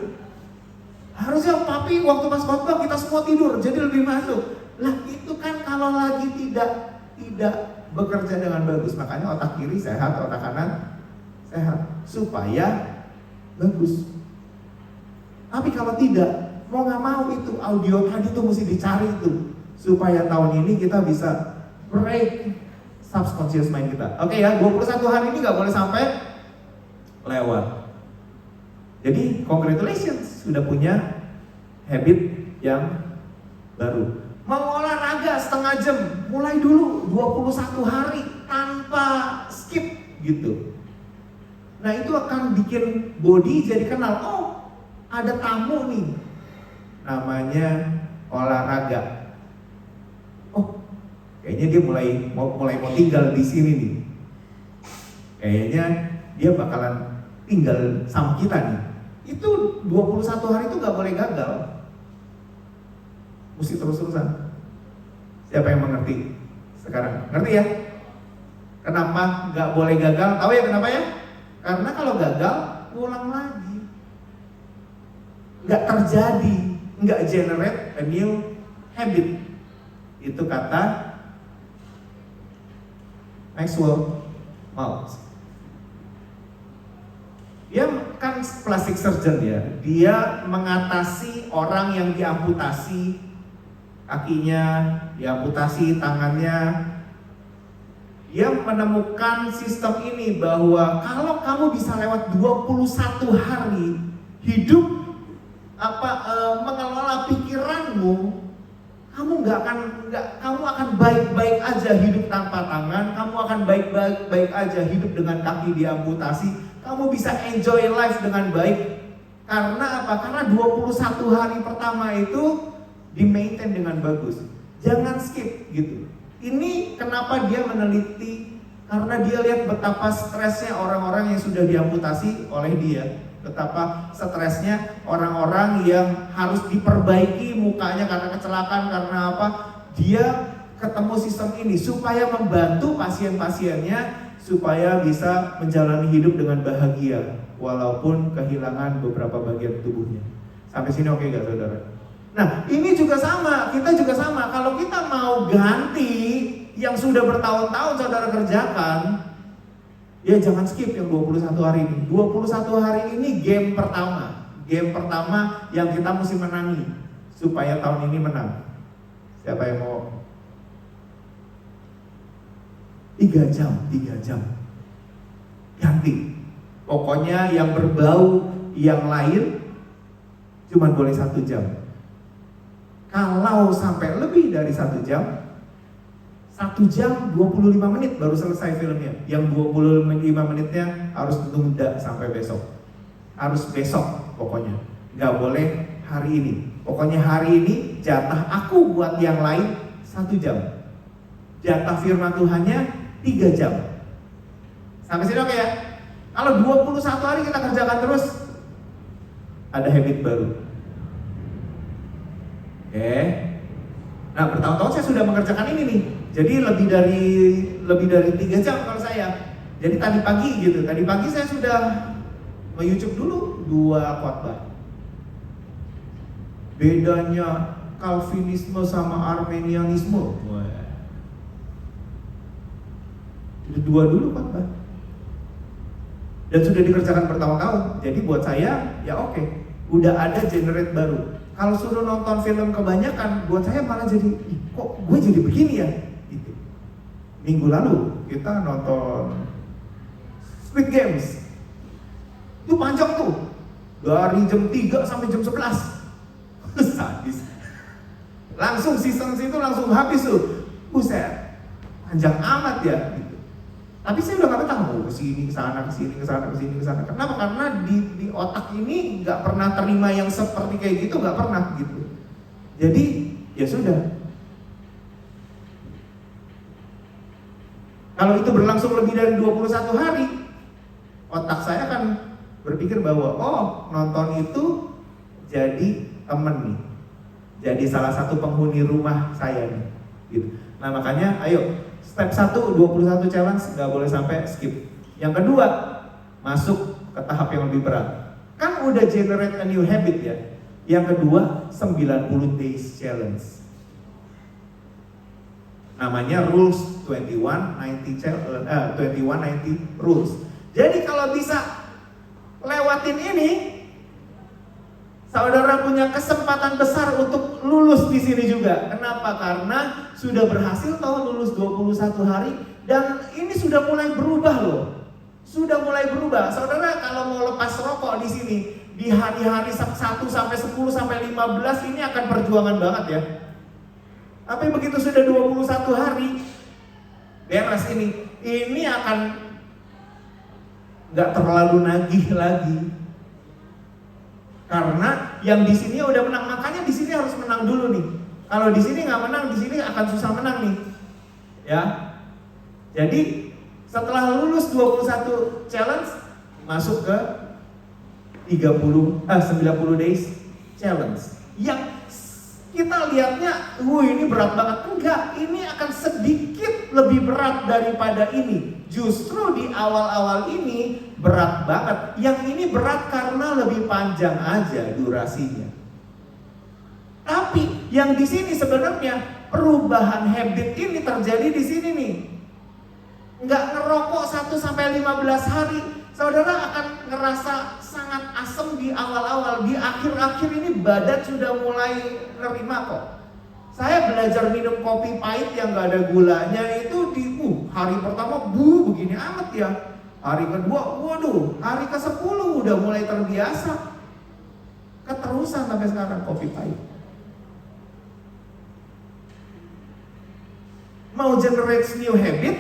Harusnya papi waktu pas khotbah kita semua tidur, jadi lebih masuk. Lah itu kan kalau lagi tidak bekerja dengan bagus, makanya otak kiri sehat, otak kanan sehat supaya bagus. Tapi kalau tidak, mau nggak mau itu audio tadi tuh mesti dicari itu supaya tahun ini kita bisa break subconscious mind kita. Oke ya, 21 hari ini nggak boleh sampai lewat. Jadi congratulations, sudah punya habit yang baru. Mau olahraga setengah jam, mulai dulu 21 hari tanpa skip gitu. Nah itu akan bikin body jadi kenal, oh ada tamu nih, namanya olahraga. Oh kayaknya dia mulai mau tinggal di sini nih. Kayaknya dia bakalan tinggal sama kita nih. Itu 21 hari itu gak boleh gagal. Mesti terus-terusan. Siapa yang mengerti sekarang? Ngerti ya? Kenapa gak boleh gagal? Tahu ya kenapa ya? Karena kalau gagal, ulang lagi. Gak terjadi, gak generate a new habit. Itu kata Maxwell Maltz. Dia kan plastic surgeon ya. Dia mengatasi orang yang diamputasi kakinya, diamputasi tangannya. Dia menemukan sistem ini bahwa kalau kamu bisa lewat 21 hari hidup mengelola pikiranmu, kamu akan baik-baik aja hidup tanpa tangan, kamu akan baik-baik aja hidup dengan kaki diamputasi. Kamu bisa enjoy life dengan baik. Karena apa? Karena 21 hari pertama itu di-maintain dengan bagus. Jangan skip gitu. Ini kenapa dia meneliti, karena dia lihat betapa stresnya orang-orang yang sudah diamputasi oleh dia. Betapa stresnya orang-orang yang harus diperbaiki mukanya karena kecelakaan, karena apa? Dia ketemu sistem ini supaya membantu pasien-pasiennya supaya bisa menjalani hidup dengan bahagia walaupun kehilangan beberapa bagian tubuhnya. Sampai sini oke gak saudara? Nah ini juga sama, kita juga sama. Kalau kita mau ganti yang sudah bertahun-tahun saudara kerjakan, ya jangan skip yang 21 hari ini. 21 hari ini game pertama. Game pertama yang kita mesti menangi supaya tahun ini menang. Siapa yang mau? 3 jam ganti. Pokoknya yang berbau yang lain cuma boleh 1 jam. Kalau sampai lebih dari 1 jam 25 menit baru selesai filmnya. Yang 25 menitnya harus ditunda sampai besok. Harus besok pokoknya. Gak boleh hari ini. Pokoknya hari ini jatah aku buat yang lain 1 jam. Jatah firman Tuhannya 3 jam. Sampai sini oke ya? Kalau 21 hari kita kerjakan terus, ada habit baru. Oke. Nah, bertahun-tahun saya sudah mengerjakan ini nih. Jadi lebih dari 3 jam kalau saya. Jadi tadi pagi saya sudah nge-YouTube dulu 2 khotbah. Bedanya Calvinisme sama Armenianisme. Jadi 2 dulu khotbah. Dan sudah dikerjakan bertahun-tahun. Jadi buat saya ya oke, udah ada generate baru. Kalau suruh nonton film kebanyakan, buat saya malah jadi, kok gue jadi begini ya? Gitu. Minggu lalu kita nonton Squid Games. Itu panjang tuh, dari jam 3 sampai jam 11. Sadis. Langsung season itu langsung habis tuh. Buset, panjang amat ya. Gitu. Tapi saya udah gak betah mau kesini, kesana. Kenapa? Karena di otak ini nggak pernah terima yang seperti kayak gitu, nggak pernah gitu. Jadi ya sudah. Kalau itu berlangsung lebih dari 21 hari, otak saya akan berpikir bahwa nonton itu jadi temen nih, jadi salah satu penghuni rumah saya nih. Gitu. Nah makanya ayo. Step 1, 21 challenge, nggak boleh sampai skip. Yang kedua, masuk ke tahap yang lebih berat. Kan udah generate a new habit ya. Yang kedua, 90 days challenge. Namanya rules 2190 rules. Jadi kalau bisa lewatin ini, saudara punya kesempatan besar untuk lulus di sini juga. Kenapa? Karena sudah berhasil lulus 21 hari dan ini sudah mulai berubah loh. Sudah mulai berubah. Saudara kalau mau lepas rokok di sini di hari-hari 1 sampai 10 sampai 15 ini akan perjuangan banget ya. Tapi begitu sudah 21 hari beres ini akan nggak terlalu nagih lagi. Karena yang di sini udah menang, makanya di sini harus menang dulu nih. Kalau di sini nggak menang, di sini akan susah menang nih. Ya. Jadi setelah lulus 21 challenge masuk ke 90 days challenge. Yang kita lihatnya, ini berat banget. Enggak, ini akan sedikit lebih berat daripada ini. Justru di awal-awal ini berat banget. Yang ini berat karena lebih panjang aja durasinya. Tapi yang di sini sebenarnya perubahan habit ini terjadi di sini nih. Nggak ngerokok 1 sampai 15 hari, saudara akan ngerasa sangat asem di awal-awal. Di akhir-akhir ini badan sudah mulai nerima kok. Saya belajar minum kopi pahit yang nggak ada gulanya itu di hari pertama begini amat ya. Hari kedua, waduh, hari ke-10 udah mulai terbiasa. Keterusan sampai sekarang kopi pahit. Mau generate new habit,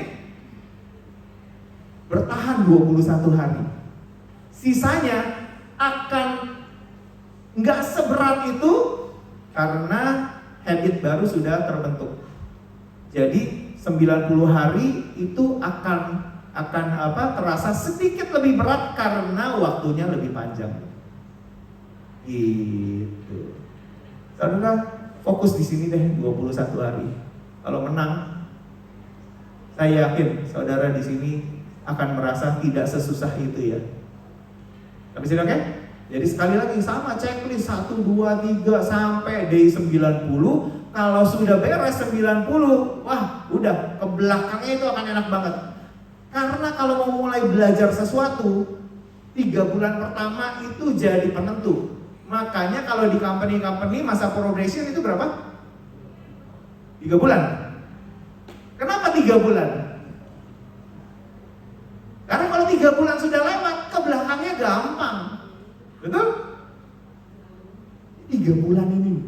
bertahan 21 hari. Sisanya akan nggak seberat itu karena habit baru sudah terbentuk. Jadi 90 hari itu akan terasa sedikit lebih berat karena waktunya lebih panjang. Gitu. Saudara fokus di sini deh 21 hari. Kalau menang, saya yakin saudara di sini akan merasa tidak sesusah itu ya. Habis ini oke? Jadi sekali lagi sama checklist 1, 2, 3 sampai day 90. Kalau sudah beres 90, wah udah ke belakangnya itu akan enak banget. Karena kalau mau mulai belajar sesuatu 3 bulan pertama itu jadi penentu. Makanya kalau di company masa probation itu berapa? 3 bulan. Kenapa 3 bulan? Karena kalau 3 bulan sudah lewat, ke belakangnya gampang. Betul? 3 bulan ini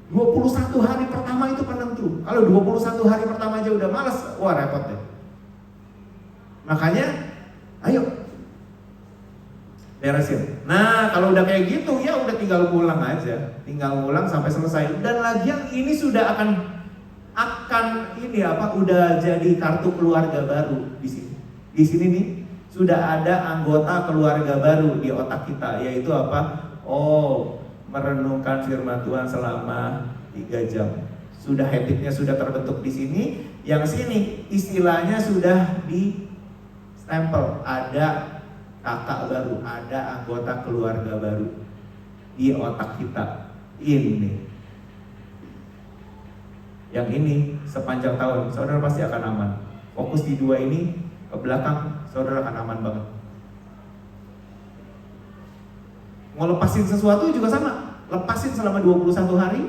21 hari pertama itu penentu. Kalau 21 hari pertama aja udah malas, wah repot deh. Makanya, ayo beresin. Nah, kalau udah kayak gitu ya udah tinggal pulang aja, tinggal pulang sampai selesai. Dan lagi yang ini sudah akan udah jadi kartu keluarga baru di sini. Di sini nih sudah ada anggota keluarga baru di otak kita, yaitu apa? Oh, merenungkan firman Tuhan selama 3 jam. Sudah habitnya sudah terbentuk di sini. Yang sini istilahnya sudah di stempel. Ada kakak baru, ada anggota keluarga baru di otak kita. Ini. Yang ini sepanjang tahun saudara pasti akan aman. Fokus di 2 ini, ke belakang saudara akan aman banget. Mau lepasin sesuatu juga sama, lepasin selama 21 hari,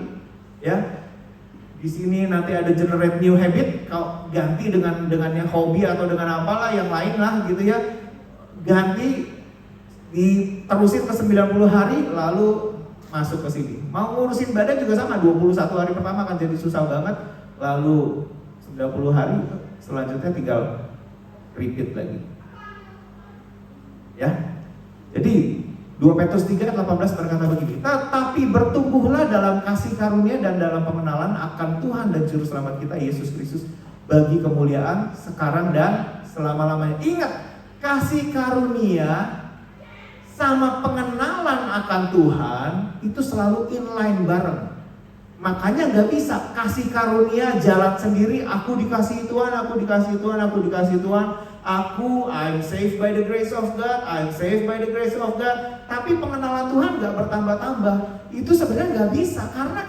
ya. Di sini nanti ada generate new habit, kau ganti dengan yang hobi atau dengan apalah yang lain lah gitu ya. Ganti, diterusin ke 90 hari, lalu masuk ke sini. Mau ngurusin badan juga sama, 21 hari pertama akan jadi susah banget, lalu 90 hari selanjutnya tinggal repeat lagi. Ya. Jadi 2 Petrus 3 ayat 18 berkata begini, tetapi bertumbuhlah dalam kasih karunia dan dalam pengenalan akan Tuhan dan Juru Selamat kita Yesus Kristus bagi kemuliaan sekarang dan selama-lamanya. Ingat, kasih karunia sama pengenalan akan Tuhan itu selalu inline bareng. Makanya gak bisa kasih karunia jalan sendiri, aku dikasihi Tuhan, aku dikasihi Tuhan, aku dikasihi Tuhan. I'm saved by the grace of God, I'm saved by the grace of God. Tapi pengenalan Tuhan gak bertambah-tambah. Itu sebenarnya gak bisa, karena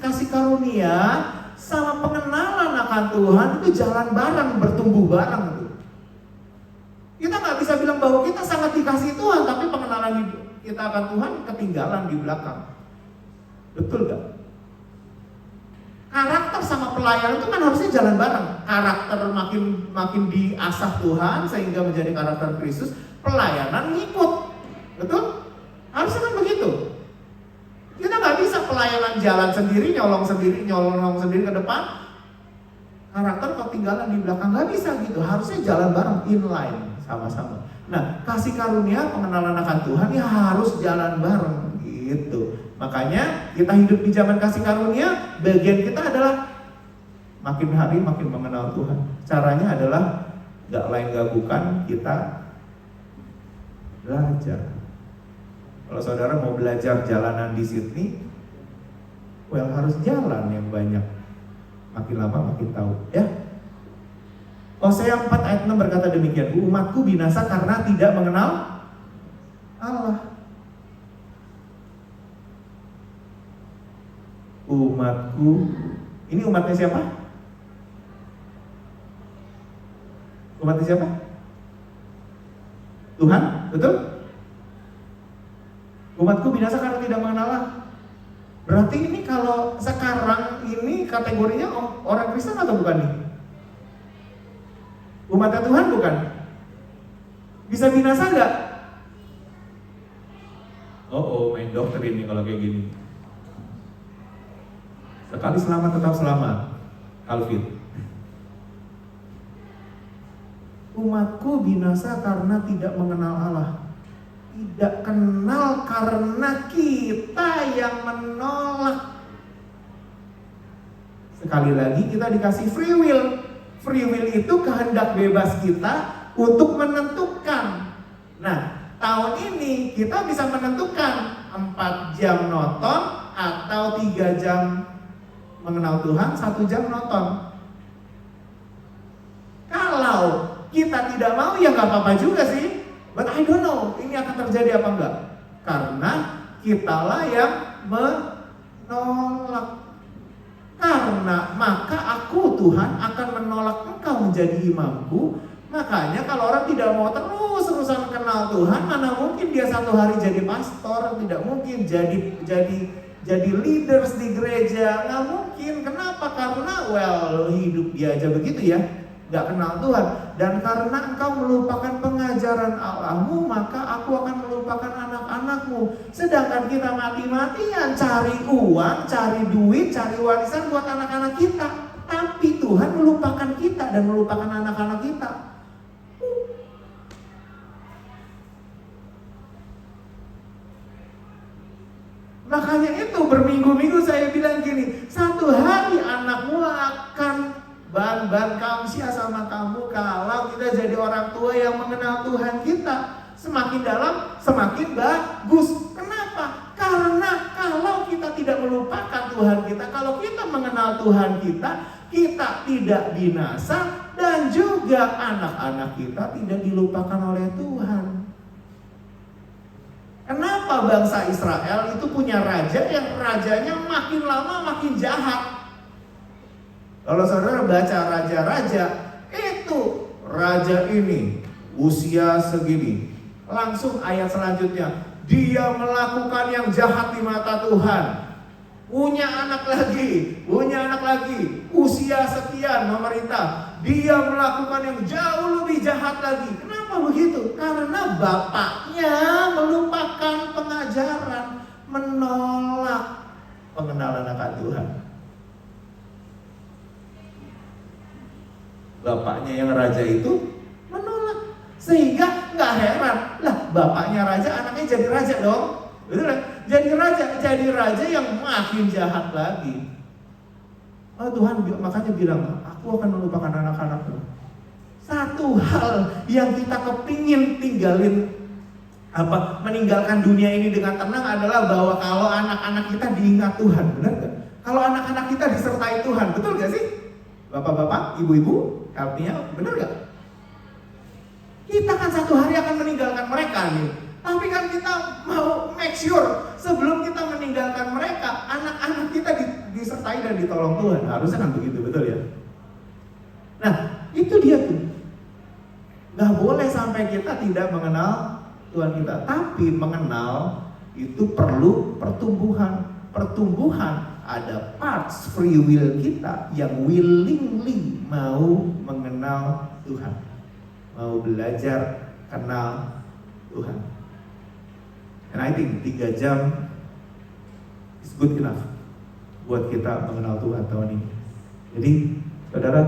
kasih karunia sama pengenalan akan Tuhan itu jalan bareng, bertumbuh bareng. Kita gak bisa bilang bahwa kita sangat dikasihi Tuhan, tapi pengenalan kita akan Tuhan ketinggalan di belakang. Betul gak? Karakter sama pelayanan itu kan harusnya jalan bareng. Karakter makin diasah Tuhan sehingga menjadi karakter Kristus, pelayanan ngikut. Betul? Harusnya kan begitu. Kita nggak bisa pelayanan jalan sendiri, nyolong sendiri ke depan. Karakter ketinggalan di belakang, nggak bisa gitu. Harusnya jalan bareng, inline, sama-sama. Nah, kasih karunia, pengenalan akan Tuhan ya harus jalan bareng gitu. Makanya kita hidup di zaman kasih karunia, bagian kita adalah makin hari makin mengenal Tuhan. Caranya adalah gak lain gak bukan kita belajar. Kalau saudara mau belajar jalanan di Sydney, harus jalan yang banyak. Makin lama makin tahu, ya. Hosea 4 ayat 6 berkata demikian, umatku binasa karena tidak mengenal Allah. Umatku, ini umatnya siapa? Umatnya siapa? Tuhan, betul? Umatku binasa karena tidak mengenal Allah. Berarti ini kalau sekarang ini kategorinya orang Kristen atau bukan nih? Umatnya Tuhan bukan? Bisa binasa nggak? Main dokter ini kalau kayak gini. Sekali selamat tetap selamat, Calvin. Umatku binasa karena tidak mengenal Allah. Tidak kenal karena kita yang menolak. Sekali lagi kita dikasih free will. Free will itu kehendak bebas kita untuk menentukan. Nah, tahun ini kita bisa menentukan 4 jam nonton atau 3 jam mengenal Tuhan, 1 jam nonton. Kalau kita tidak mau ya gak apa-apa juga sih. But I don't know ini akan terjadi apa enggak. Karena kitalah yang menolak. Karena maka aku Tuhan akan menolak engkau menjadi imamku. Makanya kalau orang tidak mau terus-terusan kenal Tuhan, mana mungkin dia 1 hari jadi pastor, tidak mungkin jadi leaders di gereja, nggak mungkin. Kenapa? Karena hidup dia aja begitu ya, nggak kenal Tuhan. Dan karena engkau melupakan pengajaran Allahmu, maka aku akan melupakan anak-anakmu. Sedangkan kita mati-matian cari uang, cari duit, cari warisan buat anak-anak kita. Tapi Tuhan melupakan kita dan melupakan anak-anak kita. Makanya itu berminggu-minggu saya bilang gini, 1 hari anakmu akan ban kamsia sama kamu kalau kita jadi orang tua yang mengenal Tuhan kita. Semakin dalam, semakin bagus. Kenapa? kita mengenal Tuhan kita tidak binasa, dan juga anak-anak kita tidak dilupakan oleh Tuhan. Kenapa bangsa Israel itu punya raja yang rajanya makin lama makin jahat? Kalau saudara baca raja-raja, itu raja ini usia segini, langsung ayat selanjutnya, dia melakukan yang jahat di mata Tuhan. Punya anak lagi, usia sekian memerintah, dia melakukan yang jauh lebih jahat lagi. Kenapa begitu? Karena bapaknya melupakan pengajaran, menolak pengenalan akan Tuhan. Bapaknya yang raja itu menolak, sehingga nggak heran lah, bapaknya raja, anaknya jadi raja dong, betul kan? Jadi raja yang makin jahat lagi. Oh, Tuhan makanya bilang, aku akan melupakan anak-anakmu. Satu hal yang kita kepingin meninggalkan dunia ini dengan tenang adalah bahwa kalau anak-anak kita diingat Tuhan, benar gak? Kalau anak-anak kita disertai Tuhan, betul gak sih? Bapak-bapak, ibu-ibu, artinya benar gak? Kita kan satu hari akan meninggalkan mereka nih. Tapi kan kita mau make sure sebelum kita meninggalkan mereka, anak-anak kita disertai dan ditolong Tuhan. Harusnya kan begitu, betul ya? Nah, itu dia tuh. Gak boleh sampai kita tidak mengenal Tuhan kita. Tapi mengenal itu perlu pertumbuhan. Pertumbuhan ada parts free will kita yang willingly mau mengenal Tuhan, mau belajar kenal Tuhan. And I think 3 jam is good enough buat kita mengenal Tuhan tahun ini. Jadi saudara,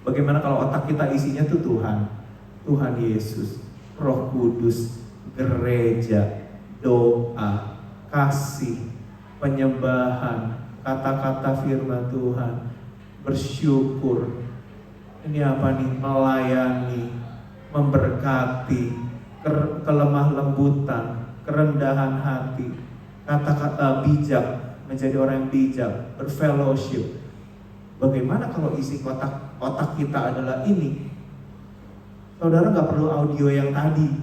bagaimana kalau otak kita isinya tuh Tuhan Yesus, Roh Kudus, gereja, doa, kasih, penyembahan, kata-kata firman Tuhan, bersyukur. Ini apa nih? Melayani, memberkati, kelemah lembutan, kerendahan hati, kata-kata bijak, menjadi orang yang bijak, berfellowship. Bagaimana kalau isi otak kita adalah ini? Saudara gak perlu audio yang tadi,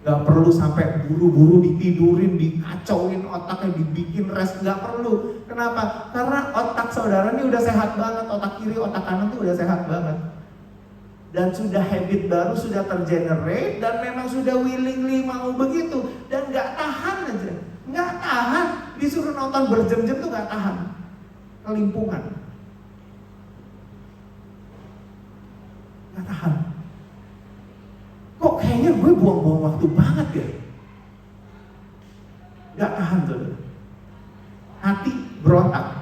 gak perlu sampai buru-buru ditidurin, dikacauin otaknya, dibikin rest, gak perlu. Kenapa? Karena otak saudara ini udah sehat banget, otak kiri, otak kanan tuh udah sehat banget. Dan sudah habit baru sudah tergenerate, dan memang sudah willingly mau begitu, dan gak tahan aja, gak tahan, disuruh nonton berjam-jam tuh gak tahan, kelimpungan, gak tahan. Kok kayaknya gue buang-buang waktu banget ya? Gak tahan tuh, hati berontak.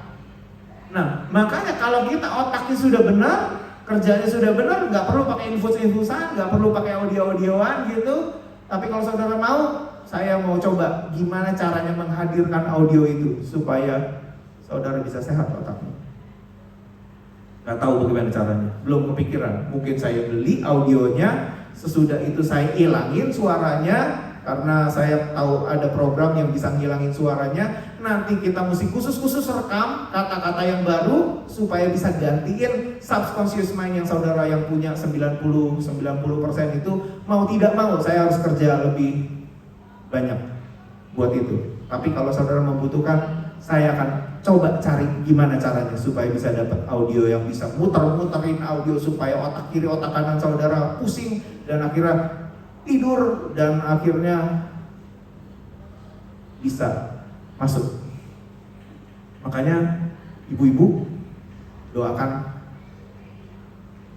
Nah, makanya kalau kita otaknya sudah benar, kerjanya sudah benar, nggak perlu pakai infus-infusan, nggak perlu pakai audio-audioan gitu. Tapi kalau saudara mau, saya mau coba gimana caranya menghadirkan audio itu supaya saudara bisa sehat otaknya. Nggak tahu bagaimana caranya, belum kepikiran. Mungkin saya beli audionya, sesudah itu saya ilangin suaranya, karena saya tahu ada program yang bisa ngilangin suaranya. Nanti kita mesti khusus rekam kata-kata yang baru supaya bisa gantiin subconscious mind yang saudara yang punya 90% itu. Mau tidak mau saya harus kerja lebih banyak buat itu. Tapi kalau saudara membutuhkan, saya akan coba cari gimana caranya supaya bisa dapat audio yang bisa muter-muterin audio supaya otak kiri otak kanan saudara pusing dan akhirnya tidur, dan akhirnya bisa masuk. Makanya ibu-ibu doakan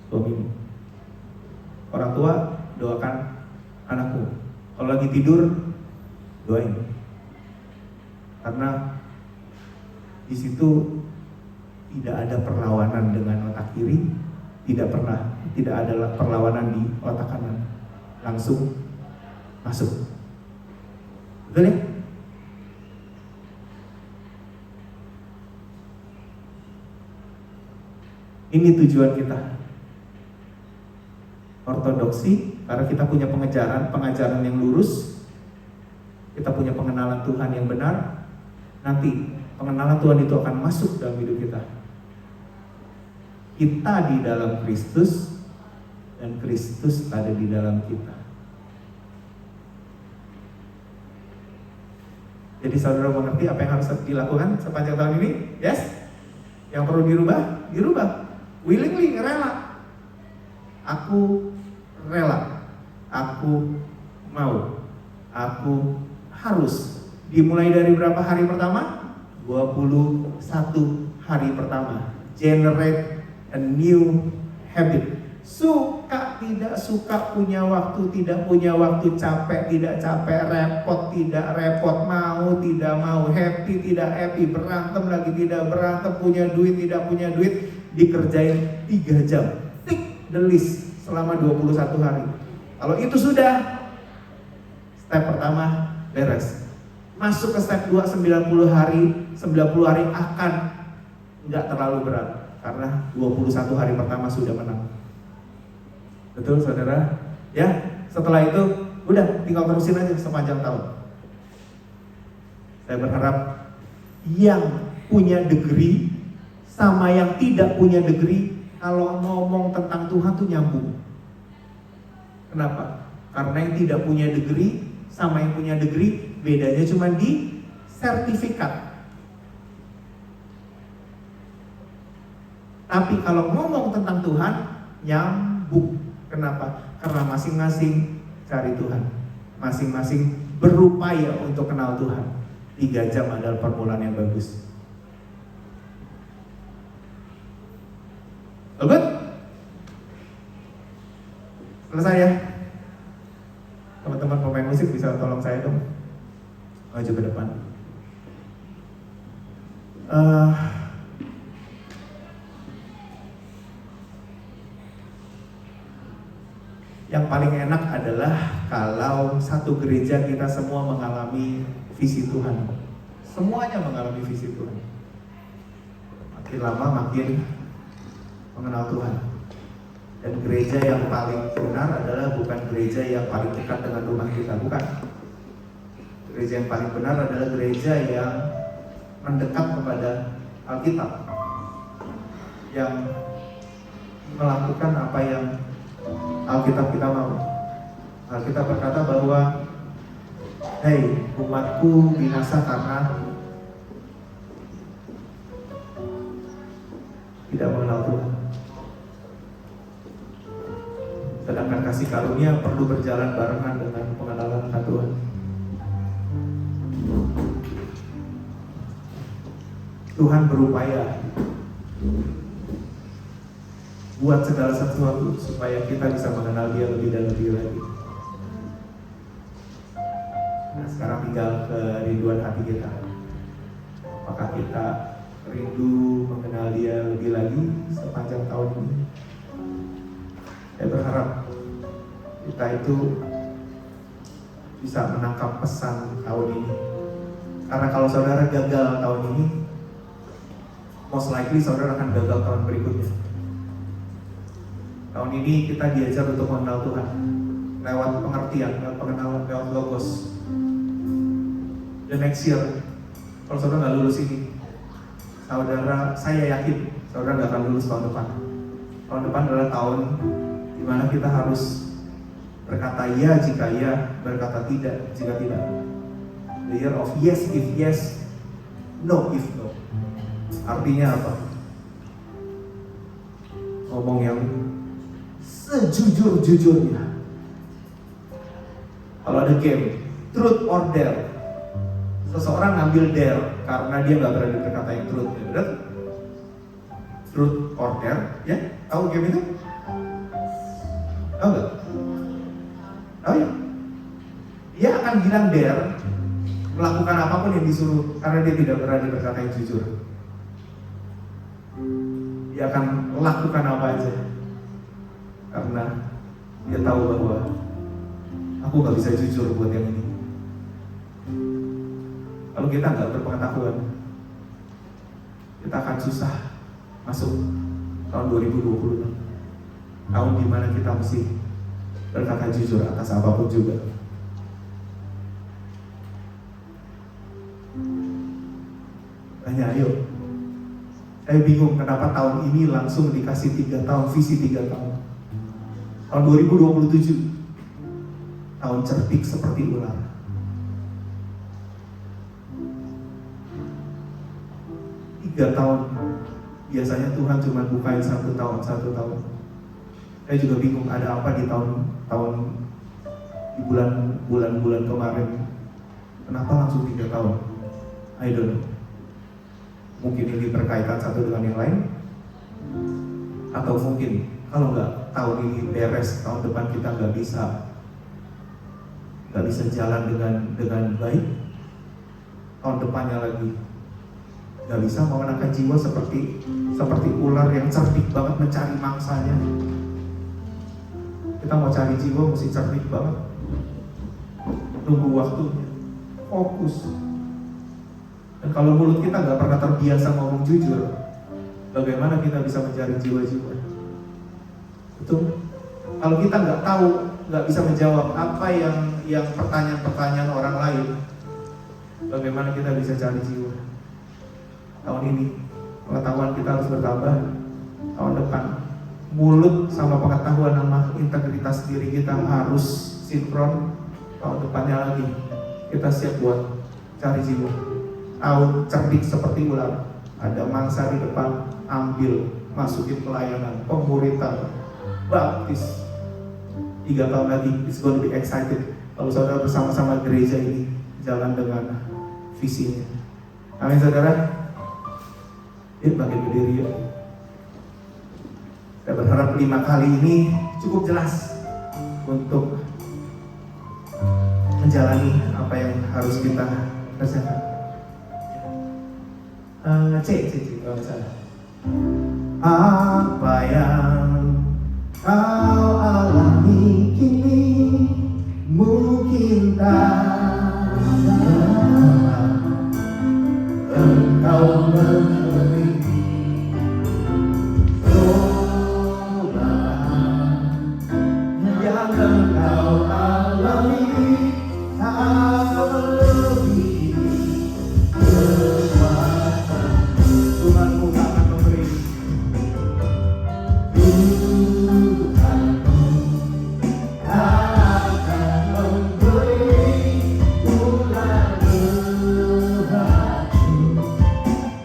suamimu, orang tua doakan anakmu. Kalau lagi tidur doain, karena di situ tidak ada perlawanan dengan otak kiri, tidak ada perlawanan di otak kanan, langsung masuk. Betul ya? Ini tujuan kita. Ortodoksi, karena kita punya pengajaran yang lurus, kita punya pengenalan Tuhan yang benar. Nanti pengenalan Tuhan itu akan masuk dalam hidup kita. Kita di dalam Kristus dan Kristus ada di dalam kita. Jadi saudara mengerti apa yang harus dilakukan sepanjang tahun ini? Yes? Yang perlu dirubah? Dirubah. Willingly, rela. Aku rela. Aku mau. Aku harus. Dimulai dari berapa hari pertama? 21 hari pertama. Generate a new habit. Suka tidak suka, punya waktu tidak punya waktu, capek tidak capek, repot tidak repot, mau tidak mau, happy tidak happy, berantem lagi tidak berantem, punya duit tidak punya duit, dikerjain 3 jam. Tick the list selama 21 hari. Kalau itu sudah, step pertama beres. Masuk ke step 2, 90 hari. 90 hari akan nggak terlalu berat karena 21 hari pertama sudah menang. Betul saudara? Ya, setelah itu udah tinggal terusin aja sepanjang tahun. Saya berharap yang punya degree sama yang tidak punya degree kalau ngomong tentang Tuhan tuh nyambung. Kenapa? Karena yang tidak punya degree sama yang punya degree bedanya cuma di sertifikat. Tapi kalau ngomong tentang Tuhan nyambung. Kenapa? Karena masing-masing cari Tuhan, masing-masing berupaya untuk kenal Tuhan. 3 jam adalah permulaan yang bagus. Good? Selesai ya? Teman-teman pemain musik bisa tolong saya dong maju ke depan. Yang paling enak adalah kalau satu gereja kita semua mengalami visi Tuhan. Semuanya mengalami visi Tuhan. Makin lama makin mengenal Tuhan. Dan gereja yang paling benar adalah bukan gereja yang paling dekat dengan rumah kita, bukan. Gereja yang paling benar adalah gereja yang mendekat kepada Alkitab, yang melakukan apa yang Alkitab kita mau. Alkitab berkata bahwa hei, umatku binasa karena tidak mengenal Tuhan. Sedangkan kasih karunia perlu berjalan barengan dengan pengenalan akan Tuhan. Tuhan berupaya buat segala sesuatu supaya kita bisa mengenal Dia lebih dan lebih lagi. Nah, sekarang tinggal kerinduan hati kita. Apakah kita rindu mengenal Dia lebih lagi sepanjang tahun ini? Saya berharap kita itu bisa menangkap pesan tahun ini. Karena kalau saudara gagal tahun ini, most likely saudara akan gagal tahun berikutnya. Tahun ini kita diajar untuk mengenal Tuhan lewat pengertian, lewat pengenalan, lewat logos. The next year, kalau saudara nggak lulus ini, saya yakin saudara nggak akan lulus tahun depan. Tahun depan adalah tahun di mana kita harus berkata ya jika ya, berkata tidak jika tidak. The year of yes if yes, no if no. Artinya apa? Ngomong yang sejujur-jujurnya. Kalau ada game truth or dare, seseorang ngambil dare karena dia nggak berani berkata yang truth, ya benar? Truth or dare, ya? Tahu game itu? Tahu nggak? Tahu ya? Dia akan bilang dare, melakukan apapun yang disuruh karena dia tidak berani berkata yang jujur. Dia akan lakukan apa aja karena dia tahu bahwa aku nggak bisa jujur buat yang ini. Kalau kita nggak berpengetahuan, kita akan susah masuk tahun 2020, tahun dimana kita mesti berkata jujur atas apapun juga. Hanya ayo. Saya bingung kenapa tahun ini langsung dikasih 3 tahun, visi 3 tahun. Tahun 2027, tahun cerdik seperti ular. Tiga tahun, biasanya Tuhan cuma bukain 1 tahun. Saya juga bingung ada apa di di bulan-bulan kemarin. Kenapa langsung 3 tahun? I don't know. Mungkin ini berkaitan satu dengan yang lain, atau mungkin kalau nggak tahun ini beres, tahun depan kita nggak bisa jalan dengan baik. Tahun depannya lagi nggak bisa memenangkan jiwa seperti ular yang cerdik banget mencari mangsanya. Kita mau cari jiwa mesti cerdik banget, nunggu waktunya, fokus. Dan kalau mulut kita nggak pernah terbiasa ngomong jujur, bagaimana kita bisa mencari jiwa-jiwa? Betul? Kalau kita nggak tahu, nggak bisa menjawab apa yang pertanyaan-pertanyaan orang lain, bagaimana kita bisa cari jiwa? Tahun ini pengetahuan kita harus bertambah. Tahun depan mulut sama pengetahuan sama integritas diri kita harus sinkron. Tahun depannya lagi kita siap buat cari jiwa. Tahun cerdik seperti ular, ada mangsa di depan, ambil, masukin pelayanan, pemuritan, baptis. 3 tahun lagi, it's going to be excited kalau saudara bersama-sama gereja ini jalan dengan visinya. Amin saudara. Yuk bagi berdiri yuk. Saya berharap 5 kali ini cukup jelas untuk menjalani apa yang harus kita kerjakan. C kalau salah. Apa yang kau alami kini mungkin tak engkau mengerti. Coba yang engkau alami tak lebih Tuhanmu akan memberi. Tuhanmu akan memberi ular beracun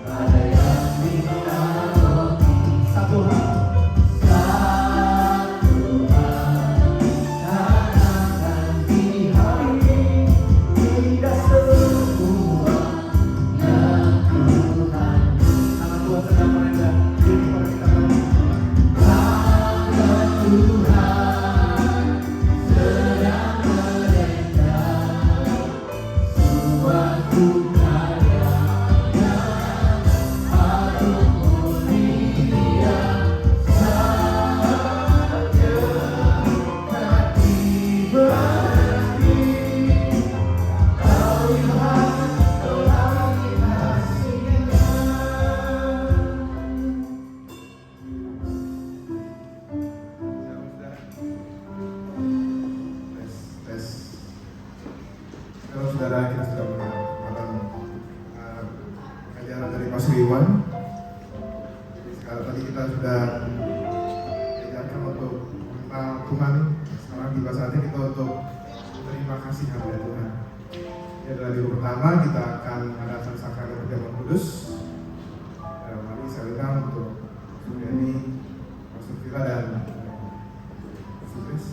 pada yang minta roti. Satu hal tanamkan di hati, tidak semua yang Tuhan. Anak Tuhan sedang merendah diri pada kita tahu. Anak Tuhan sedang merendah suatu karya yang patut mulia saja hati berarti kau Tuhan telah dikasihkan. Tes. Kalau saudara kita sudah mendengarkan ajaran dari Pastor Iwan. Jadi sekarang tadi kita sudah diajarkan untuk mengenal Tuhan. Sekarang tiba saatnya kita untuk berterima kasih kepada Tuhan. Ini adalah minggu pertama kita akan mengadakan sakramen perjamuan kudus. Dalam hal ini saya undang untuk Suryani, Pastor Vila dan Pastor Chris.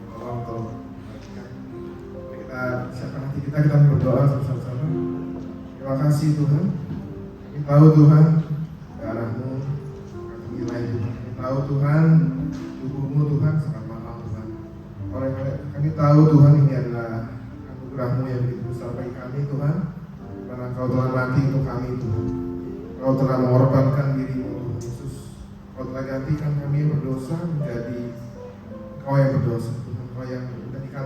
Tolong untuk mari kita siapkan hati kita berdoa bersama-sama. Terima kasih Tuhan. Kami tahu Tuhan darah-Mu akan nilai Tuhan. Kami tahu Tuhan tubuh-Mu Tuhan sangat mahal Tuhan. Kami tahu Tuhan ini adalah anugerah-Mu yang begitu besar bagi kami Tuhan. Karena Engkau telah mati untuk kami Tuhan. Engkau telah mengorbankan diri-Mu Tuhan Yesus. Engkau telah gantikan kami yang berdosa menjadi Engkau yang berdosa Tuhan. Engkau yang menjadikan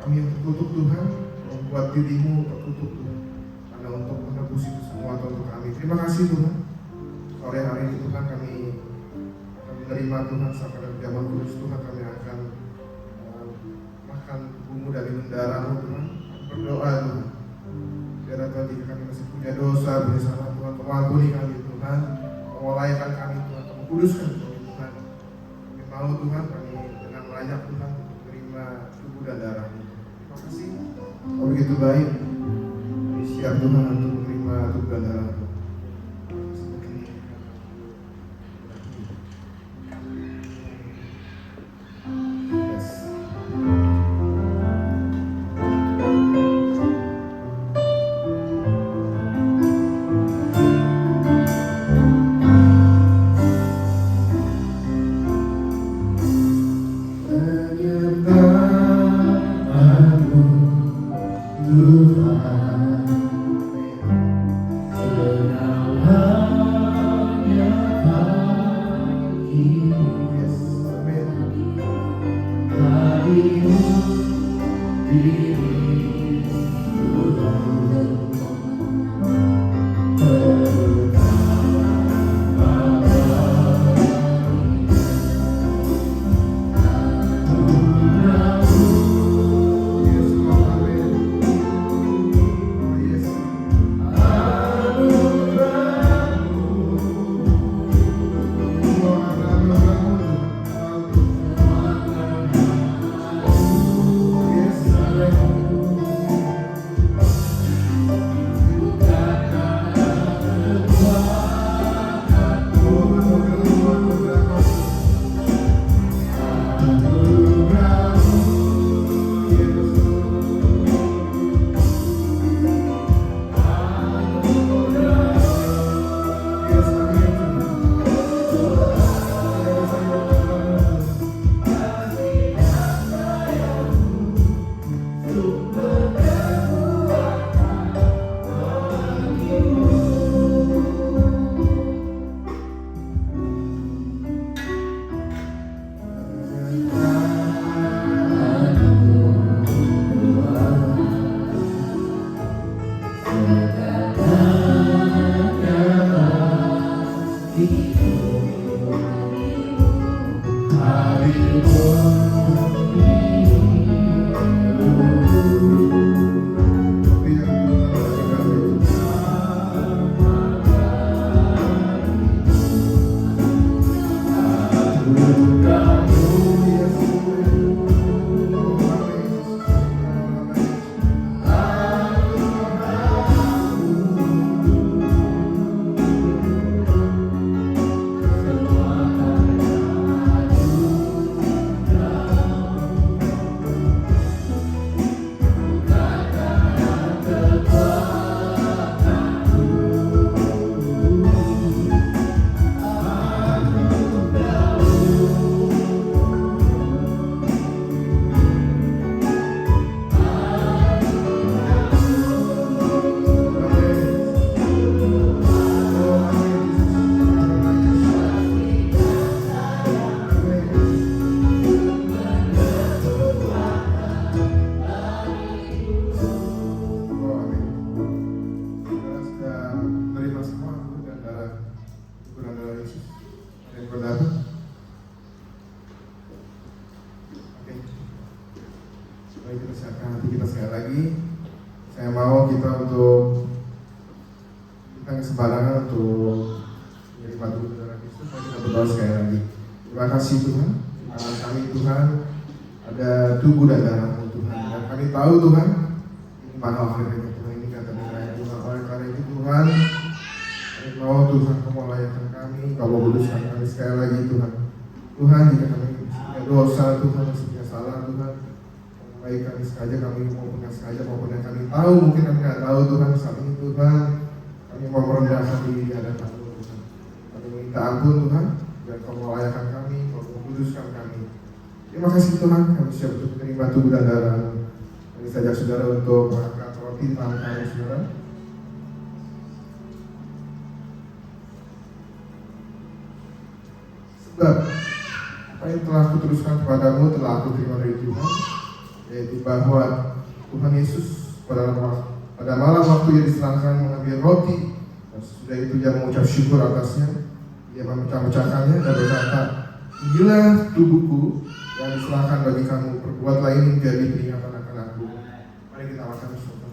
kami yang tertutup Tuhan, membuat diri-Mu tertutup Tuhan. Karena untuk menebus itu semua Tuhan untuk kami. Terima kasih Tuhan. Sore hari ini Tuhan kami akan menerima Tuhan sakramen perjamuan kudus Tuhan. Kami akan makan tubuh-Mu dan minum darah-Mu Tuhan. Berdoa Tuhan. Biar Tuhan jika kami masih punya dosa bersama mengampuni kami Tuhan, mengolahkan kami Tuhan, mengkuduskan kami Tuhan. Kami mau Tuhan, kami dengan layak Tuhan menerima tubuh dan darah-Mu. Terima kasih, Kau begitu baik. Kami siap Tuhan untuk menerima tubuh dan darah-Mu. Yes. Yes. Amin. Yes, Lord. Amin. Oh, yes. Mari kita siapkan hati kita sekali lagi. Saya mau kita untuk kita kesembarangan untuk menerima tubuh darah Kristus. Mari kita berdoa sekali lagi. Terima kasih Tuhan, di tangan kami Tuhan ada tubuh dan darah-Mu Tuhan. Dan kami tahu Tuhan, ini mahal harganya Tuhan, ini kata darah Tuhan. Oleh karena itu Tuhan, kami mau Tuhan Kau melayani kami, Kau kuduskan kami sekali lagi Tuhan. Tuhan, jika kami punya dosa Tuhan, punya salah Tuhan, baik kami sengaja, kami maupun yang sengaja maupun yang kami tahu, mungkin kami tidak tahu Tuhan, saat ini Tuhan kami mau merendahkan diri di hadapan-Mu Tuhan. Kami minta ampun Tuhan, dan Kau melayani kami, Kau kuduskan kami. Terima kasih Tuhan, kami siap untuk menerima tubuh dan darah. Kami sajak saudara untuk mengangkat roti di tangan kami saudara. Sebab apa yang telah kuteruskan kepadamu telah aku terima dari Tuhan, yaitu bahwa Tuhan Yesus pada malam waktu Ia diserahkan mengambil roti, dan sesudah itu Ia mengucap syukur atasnya. Ia memecah-mecahkannya dan berkata, inilah tubuhku yang diserahkan bagi kamu, perbuatlah ini menjadi peringatan akan aku. Mari kita makan bersama.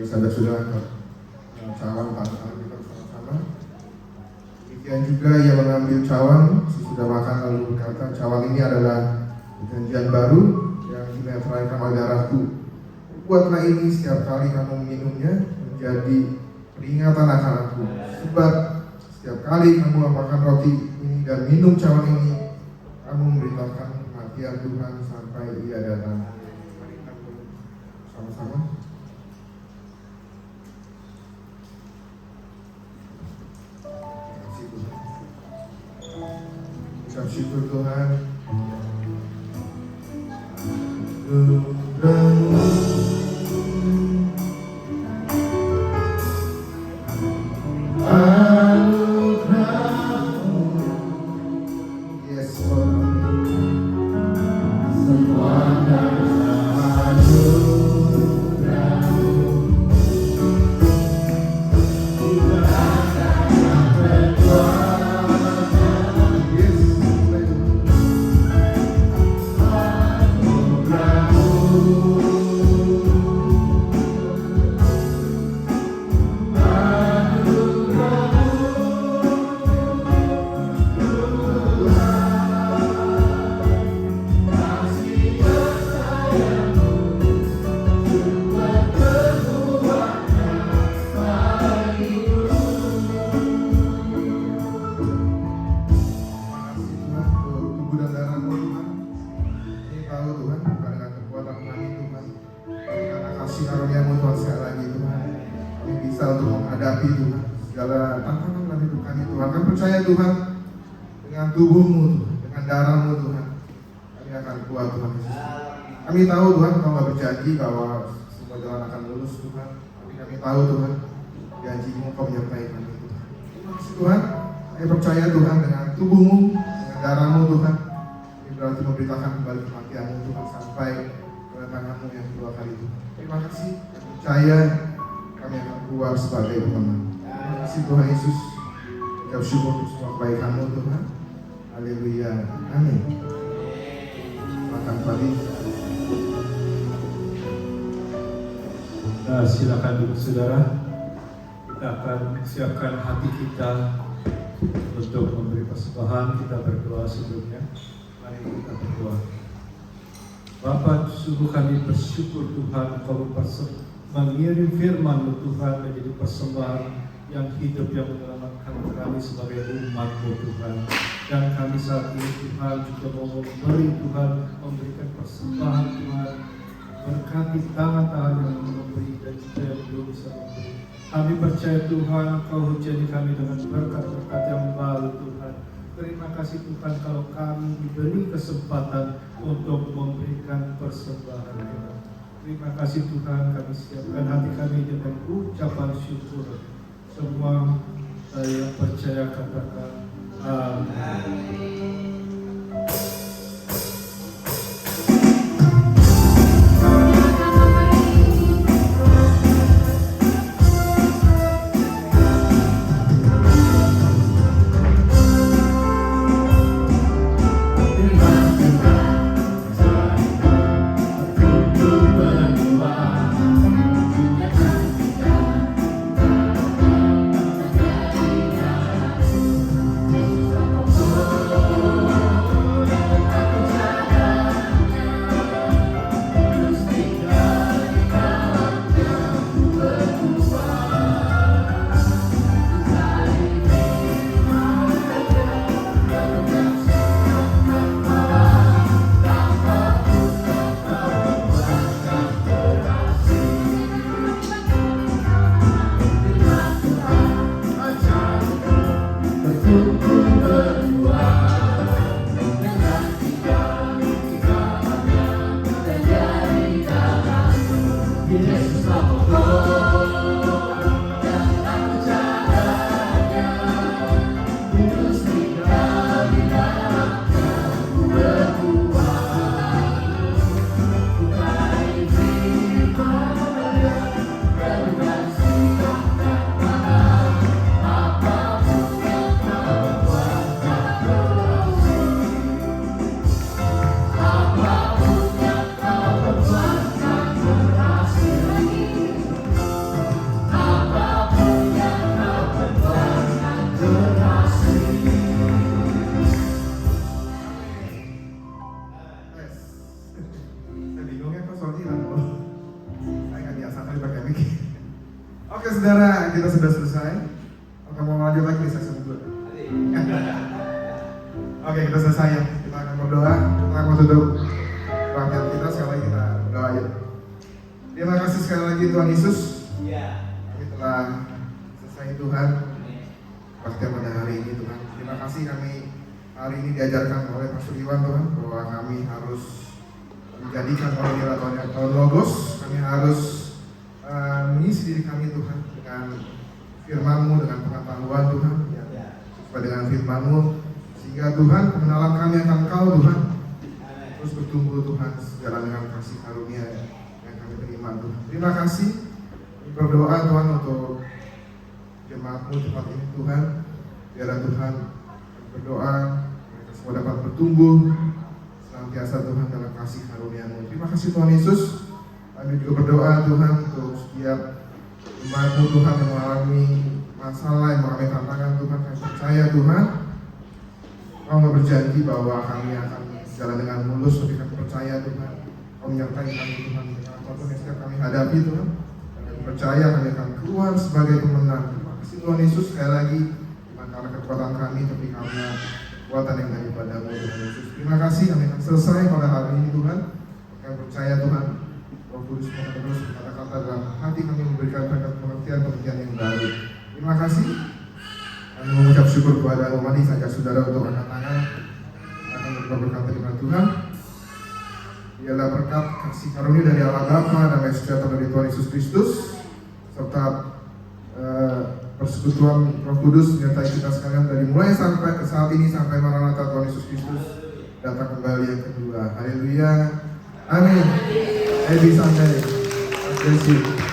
Mari saudara-saudara cawan tangan kita bersama-sama. Demikian juga ia mengambil cawan sesudah makan lalu berkata, cawan ini adalah perjanjian baru yang dimeteraikan oleh darahku. Buatlah ini setiap kali kamu meminumnya menjadi peringatan akan aku. Sebab setiap kali kamu makan roti ini dan minum cawan ini, kamu memberitakan kematian Tuhan sampai ia datang. Mari kita sama-sama. Ucap syukur Tuhan. Yes, Lord. Tuhan, dengan tubuhmu Tuhan, dengan darahmu Tuhan, kami akan kuat Tuhan Yesus. Kami tahu Tuhan, Kau nggak berjanji bahwa semua jalan akan lurus Tuhan, tapi kami tahu Tuhan, janji-Mu Kau menyertai kami Tuhan. Terima kasih Tuhan, kami percaya Tuhan dengan tubuhmu, dengan darahmu Tuhan, kami berarti memberitakan kembali kematian-Mu Tuhan sampai kedatangan-Mu yang kedua kali Tuhan. Terima kasih, kami percaya kami akan keluar sebagai pemenang. Terima kasih Tuhan Yesus. Ucap syukur untuk semua kebaikan-Mu Tuhan. Haleluya. Amin. Makan pagi. Nah, silakan duduk saudara. Kita akan siapkan hati kita untuk memberi persembahan. Kita berdoa sebelumnya. Mari kita berdoa. Bapa, sungguh kami bersyukur Tuhan Kau mengirim firman-Mu Tuhan menjadi persembahan yang hidup, yang menyelamatkan kami sebagai umat-Mu Tuhan. Dan kami saat ini Tuhan juga mau memberi Tuhan, memberikan persembahan Tuhan, berkati tangan-tangan yang memberi dan juga yang belum bisa memberi. Kami percaya Tuhan Kau hujani kami dengan berkat-berkat yang baru Tuhan. Terima kasih Tuhan kalau kami diberi kesempatan untuk memberikan persembahan Tuhan. Terima kasih Tuhan, kami siapkan hati kami dengan ucapan syukur. Semua yang percaya katakan amin. Oke, kita selesai ya. Kita akan berdoa. Kita akan tutup rakyat kita. Sekali lagi kita berdoa yuk. Terima kasih sekali lagi Tuhan Yesus. Kami telah selesai Tuhan. Pasti pada hari ini Tuhan. Terima kasih kami hari ini diajarkan oleh Pastor Iwan Tuhan bahwa kami harus menjadikan oleh Tuhan Logos. Kami harus mengisi diri kami Tuhan dengan firman-Mu, dengan pengetahuan Tuhan, sesuai dengan firman-Mu, sehingga Tuhan pengenalan kami akan Engkau Tuhan terus bertumbuh Tuhan sejalan dengan kasih karunia yang kami terima Tuhan. Terima kasih. Kami berdoa Tuhan untuk jemaat-Mu tempat ini Tuhan. Biarlah Tuhan berdoa mereka semua dapat bertumbuh senantiasa Tuhan dalam kasih karunia-Mu. Terima kasih Tuhan Yesus. Kami juga berdoa Tuhan untuk setiap jemaat-Mu Tuhan yang mengalami masalah, yang mengalami tantangan Tuhan. Kami percaya Tuhan Kau berjanji bahwa kami akan jalan dengan mulus. Tapi kami percaya Tuhan Kau menyertai kami Tuhan dengan apapun yang setiap kami hadapi Tuhan. Dan kami percaya kami akan keluar sebagai pemenang. Terima kasih Tuhan Yesus. Sekali lagi bukan karena kekuatan kami, tapi karena kekuatan yang daripada-Mu Tuhan Yesus. Terima kasih, kami akan selesai pada hari ini Tuhan. Kami percaya Tuhan Roh Kudus akan terus berkata-kata dalam hati kami, memberikan pengertian yang baru. Terima kasih. Kami mengucap syukur kepada Mari saja saudara untuk angkat tangan. Akan berkata dengan Tuhan. Biarlah berkat kasih karunia dari Allah Bapa dan sejahtera dari Tuhan Yesus Kristus serta persekutuan Roh Kudus menyertai kita sekalian dari mulai sampai saat ini sampai Maranatha Tuhan Yesus Kristus datang kembali yang kedua. Haleluya. Amin. Happy Sunday. God bless you.